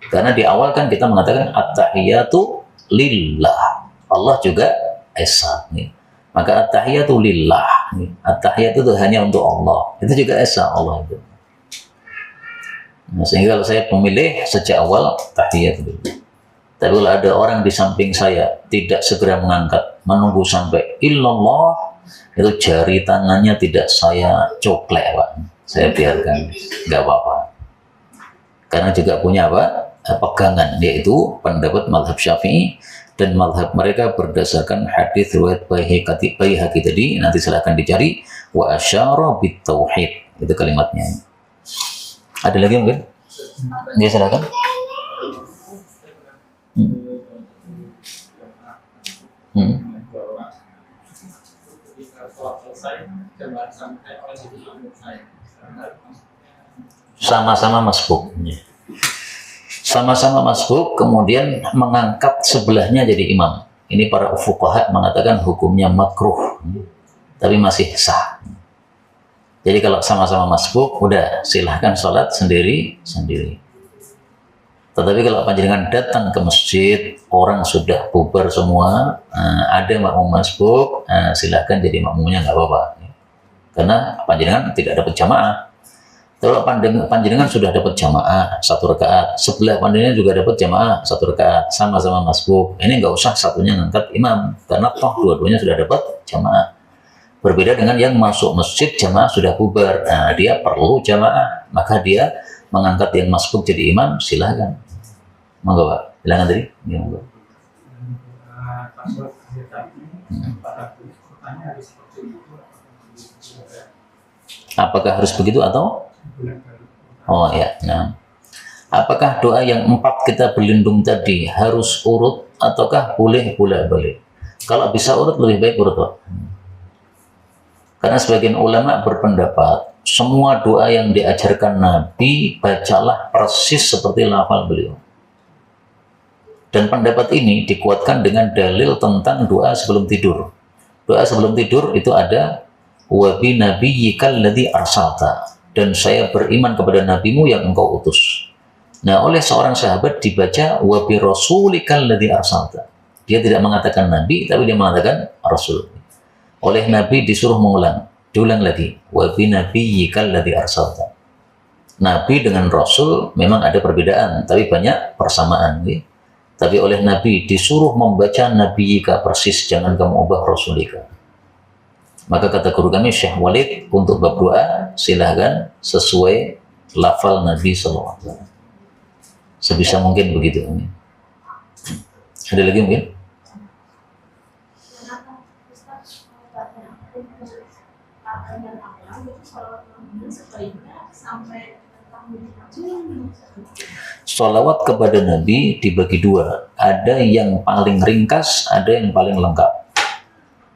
Karena di awal kan kita mengatakan at-tahiyatu lillah. Allah juga esa. Maka at-tahiyatu lillah. At-tahiyatu itu hanya untuk Allah. Itu juga esa Allah itu. Nah, sehingga kalau saya memilih sejak awal tahiyatu lillah. Tapi kalau ada orang di samping saya tidak segera mengangkat, menunggu sampai illallah, itu jari tangannya tidak saya coklek, Pak. Saya biarkan, nggak apa-apa. Karena juga punya apa? Pegangan, yaitu pendapat mazhab Syafi'i, dan mazhab mereka berdasarkan hadis riwayat Baihaqi tadi. Nanti silahkan dicari wa asyara bit tauhid, itu kalimatnya. Ada lagi mungkin? Ya, silakan. Sama-sama masbuk. Sama-sama masbuk, kemudian mengangkat sebelahnya jadi imam. Ini para fuqaha mengatakan hukumnya makruh, tapi masih sah. Jadi kalau sama-sama masbuk, udah silahkan sholat sendiri-sendiri. Tetapi kalau panjenengan datang ke masjid, orang sudah bubar semua, ada makmum masbuk, silahkan jadi makmumnya, nggak apa-apa. Karena panjenengan tidak dapat jamaah. Kalau panjenengan sudah dapat jamaah 1 rakaat, sebelah panjenengan juga dapat jamaah 1 rakaat, sama-sama masbuk. Ini nggak usah satunya ngangkat imam, karena toh dua-duanya sudah dapat jamaah. Berbeda dengan yang masuk masjid, jamaah sudah bubar. Nah, dia perlu jamaah, maka dia mengangkat yang masbuk jadi imam, silahkan. Monggo, Pak. Silakan tadi. Ya, monggo. Apakah harus begitu atau? Oh ya, nah. Apakah doa yang 4 kita berlindung tadi harus urut ataukah boleh bolak-balik? Kalau bisa urut lebih baik urut, Pak. Karena sebagian ulama berpendapat semua doa yang diajarkan Nabi bacalah persis seperti lafal beliau. Dan pendapat ini dikuatkan dengan dalil tentang doa sebelum tidur. Doa sebelum tidur itu ada wa bi nabiyyikal ladzi arsalta, dan saya beriman kepada nabimu yang engkau utus. Nah, oleh seorang sahabat dibaca wa bi rasulikal ladzi arsalta. Dia tidak mengatakan nabi, tapi dia mengatakan rasul. Oleh nabi disuruh diulang lagi wa bi nabiyyikal ladzi arsalta. Nabi dengan rasul memang ada perbedaan, tapi banyak persamaan. Tapi oleh Nabi disuruh membaca Nabiyika persis, jangan kamu ubah Rasulika. Maka kata guru kami Syekh Walid, untuk bab doa silahkan sesuai lafal Nabi SAW. Sebisa mungkin begitu. Ada lagi mungkin? Sholawat kepada Nabi dibagi 2. Ada yang paling ringkas, ada yang paling lengkap.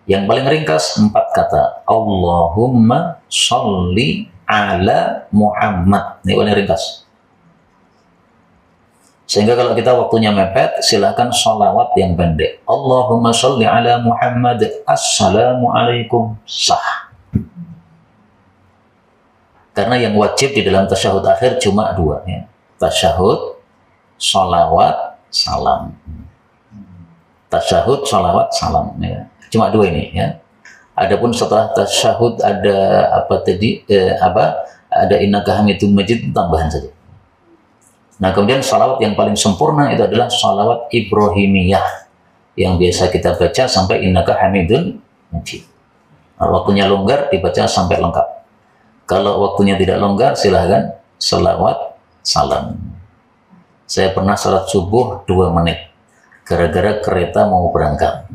Yang paling ringkas 4 kata. Allahumma sholli ala Muhammad. Ini paling ringkas. Sehingga kalau kita waktunya mepet, silakan sholawat yang pendek. Allahumma sholli ala Muhammad. Assalamualaikum. Sah. Karena yang wajib di dalam tasyahud akhir cuma 2. Ya. Tasyahud, sholawat, salam. Tasyahud, sholawat, salam. Ya. Cuma 2 ini. Ya. Adapun setelah tasyahud ada apa tadi? Ada innaka hamidum majid, tambahan saja. Nah, kemudian sholawat yang paling sempurna itu adalah sholawat Ibrahimiyah yang biasa kita baca sampai innaka hamidun majid. Nah, waktunya longgar dibaca sampai lengkap. Kalau waktunya tidak longgar, silahkan sholawat, salam. Saya pernah salat subuh 2 menit gara-gara kereta mau berangkat.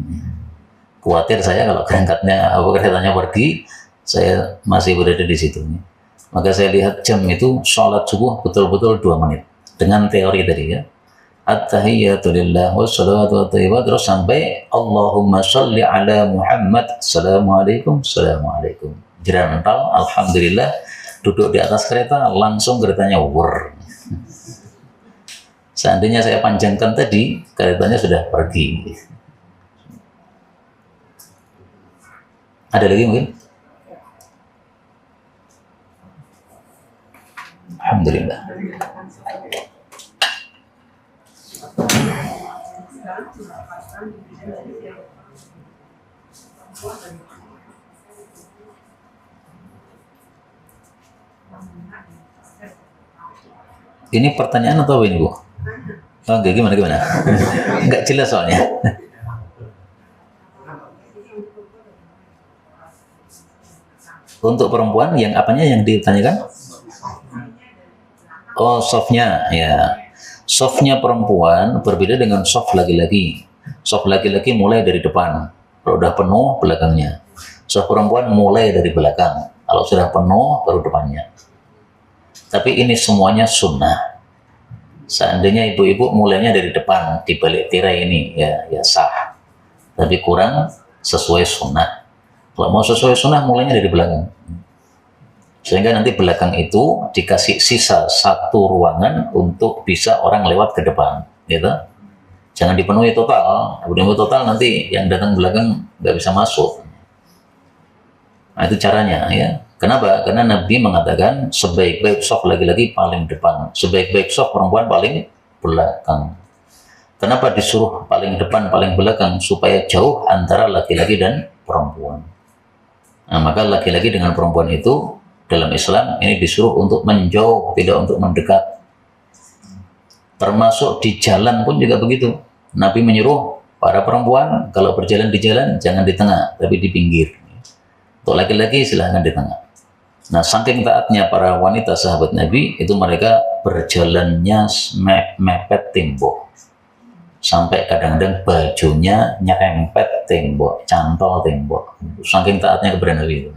Khawatir saya kalau keretanya pergi, saya masih berada di situ. Maka saya lihat jam itu, sholat subuh betul-betul 2 menit dengan teori tadi ya. at-tahiyyatu lillah wassalatu wattayyibat, terus sampai Allahumma sholli ala Muhammad, assalamualaikum, assalamualaikum. Jerantal, alhamdulillah, duduk di atas kereta, langsung keretanya wur. Seandainya saya panjangkan tadi, keretanya sudah pergi. Ada lagi mungkin? Alhamdulillah. Ini pertanyaan atau ini, Bu? Oh, enggak, gimana? Enggak jelas soalnya. Untuk perempuan yang apanya yang ditanyakan? Oh, softnya, ya. Softnya perempuan berbeda dengan soft laki-laki. Soft laki-laki mulai dari depan. Kalau udah penuh, belakangnya. Soft perempuan mulai dari belakang. Kalau sudah penuh, baru depannya. Tapi ini semuanya sunnah. Seandainya ibu-ibu mulainya dari depan, di balik tirai ini, ya sah. Tapi kurang sesuai sunnah. Kalau mau sesuai sunnah, mulainya dari belakang. Sehingga nanti belakang itu dikasih sisa satu ruangan untuk bisa orang lewat ke depan, gitu. Jangan dipenuhi total. Dipenuhi total nanti yang datang belakang nggak bisa masuk. Nah, itu caranya, ya. Kenapa? Karena Nabi mengatakan sebaik-baik soft laki-laki paling depan, sebaik-baik soft perempuan paling belakang. Kenapa disuruh paling depan, paling belakang? Supaya jauh antara laki-laki dan perempuan. Nah, maka laki-laki dengan perempuan itu dalam Islam ini disuruh untuk menjauh, tidak untuk mendekat. Termasuk di jalan pun juga begitu. Nabi menyuruh para perempuan kalau berjalan di jalan jangan di tengah, tapi di pinggir. Untuk laki-laki silahkan di tengah. Nah, saking taatnya para wanita sahabat Nabi, itu mereka berjalannya mepet tembok. Sampai kadang-kadang bajunya nyerempet tembok, cantol tembok. Saking taatnya kepada Nabi itu.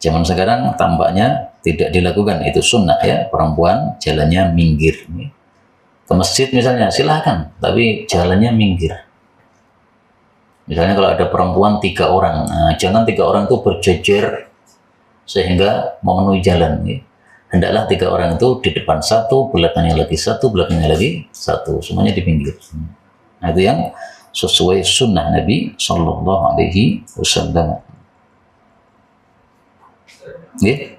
Zaman sekarang tampaknya tidak dilakukan, itu sunnah, ya. Perempuan jalannya minggir. Ke masjid misalnya, silahkan, tapi jalannya minggir. Misalnya kalau ada perempuan 3 orang, nah, jangan 3 orang itu berjejer sehingga memenuhi jalan. Ya. Hendaklah 3 orang itu di depan 1, belakangnya lagi 1, belakangnya lagi 1, semuanya di pinggir. Nah, itu yang sesuai sunnah Nabi Sallallahu Alaihi Wasallam. Ya.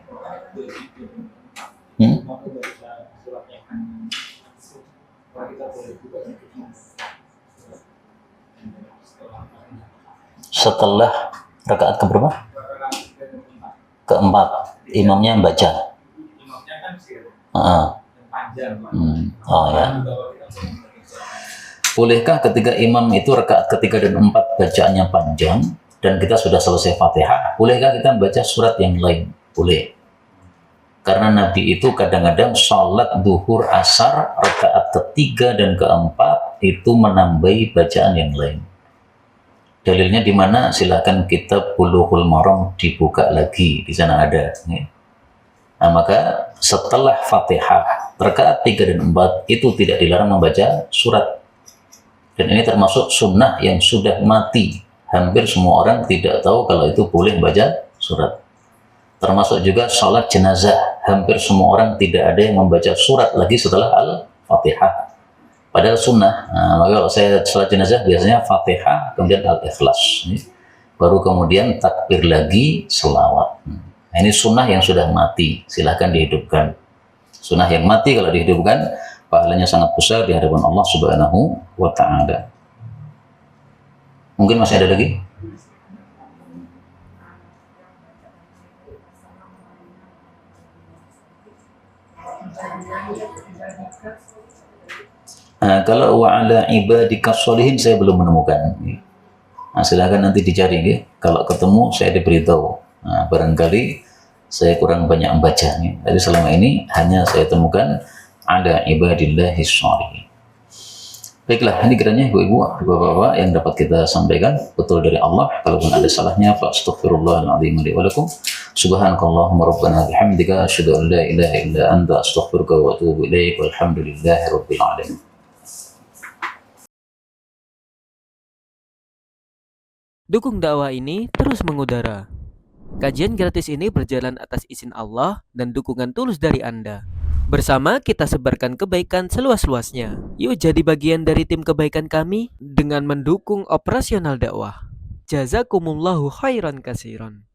Setelah rakaat keberapa? Keempat, imamnya baca. Imamnya kan panjang. Oh ya. Bolehkah ketika imam itu rakaat ketiga dan 4 bacaannya panjang dan kita sudah selesai Fatihah, bolehkah kita membaca surat yang lain? Boleh. Karena Nabi itu kadang-kadang sholat duhur asar rakaat ketiga dan keempat itu menambahi bacaan yang lain. Dalilnya di mana? Silakan kitab Bulughul Maram dibuka lagi, di sana ada. Nah, maka setelah Fatihah rakaat 3 dan 4 itu tidak dilarang membaca surat. Dan ini termasuk sunnah yang sudah mati. Hampir semua orang tidak tahu kalau itu boleh membaca surat. Termasuk juga salat jenazah. Hampir semua orang tidak ada yang membaca surat lagi setelah Al-Fatihah. Padahal sunnah. Nah, maka kalau saya salat jenazah biasanya Fatihah, kemudian Al-Ikhlas. Baru kemudian takbir lagi, selawat. Nah, ini sunnah yang sudah mati. Silahkan dihidupkan. Sunnah yang mati kalau dihidupkan, pahalanya sangat besar di hadapan Allah Subhanahu wa Ta'ala. Mungkin masih ada lagi? Nah, kalau wa'ala ibadika sholihin saya belum menemukan. Nah, silahkan nanti dicari. Ya. Kalau ketemu saya diberitahu. Nah, barangkali saya kurang banyak membaca. Ya. Jadi selama ini hanya saya temukan ada ibadillahi sholihin. Baiklah, ini kiranya ibu-ibu, bapak-bapak yang dapat kita sampaikan betul dari Allah. Kalaupun ada salahnya, astaghfirullahaladzim li wa lakum. Subhanakallahumma rabbana bihamdika asyhadu an la ilaha illa anta astaghfiruka wa atubu ilaik. Walhamdulillahi rabbil alamin. Dukung dakwah ini terus mengudara. Kajian gratis ini berjalan atas izin Allah dan dukungan tulus dari Anda. Bersama kita sebarkan kebaikan seluas-luasnya. Yuk jadi bagian dari tim kebaikan kami dengan mendukung operasional dakwah. Jazakumullahu khairan kasiron.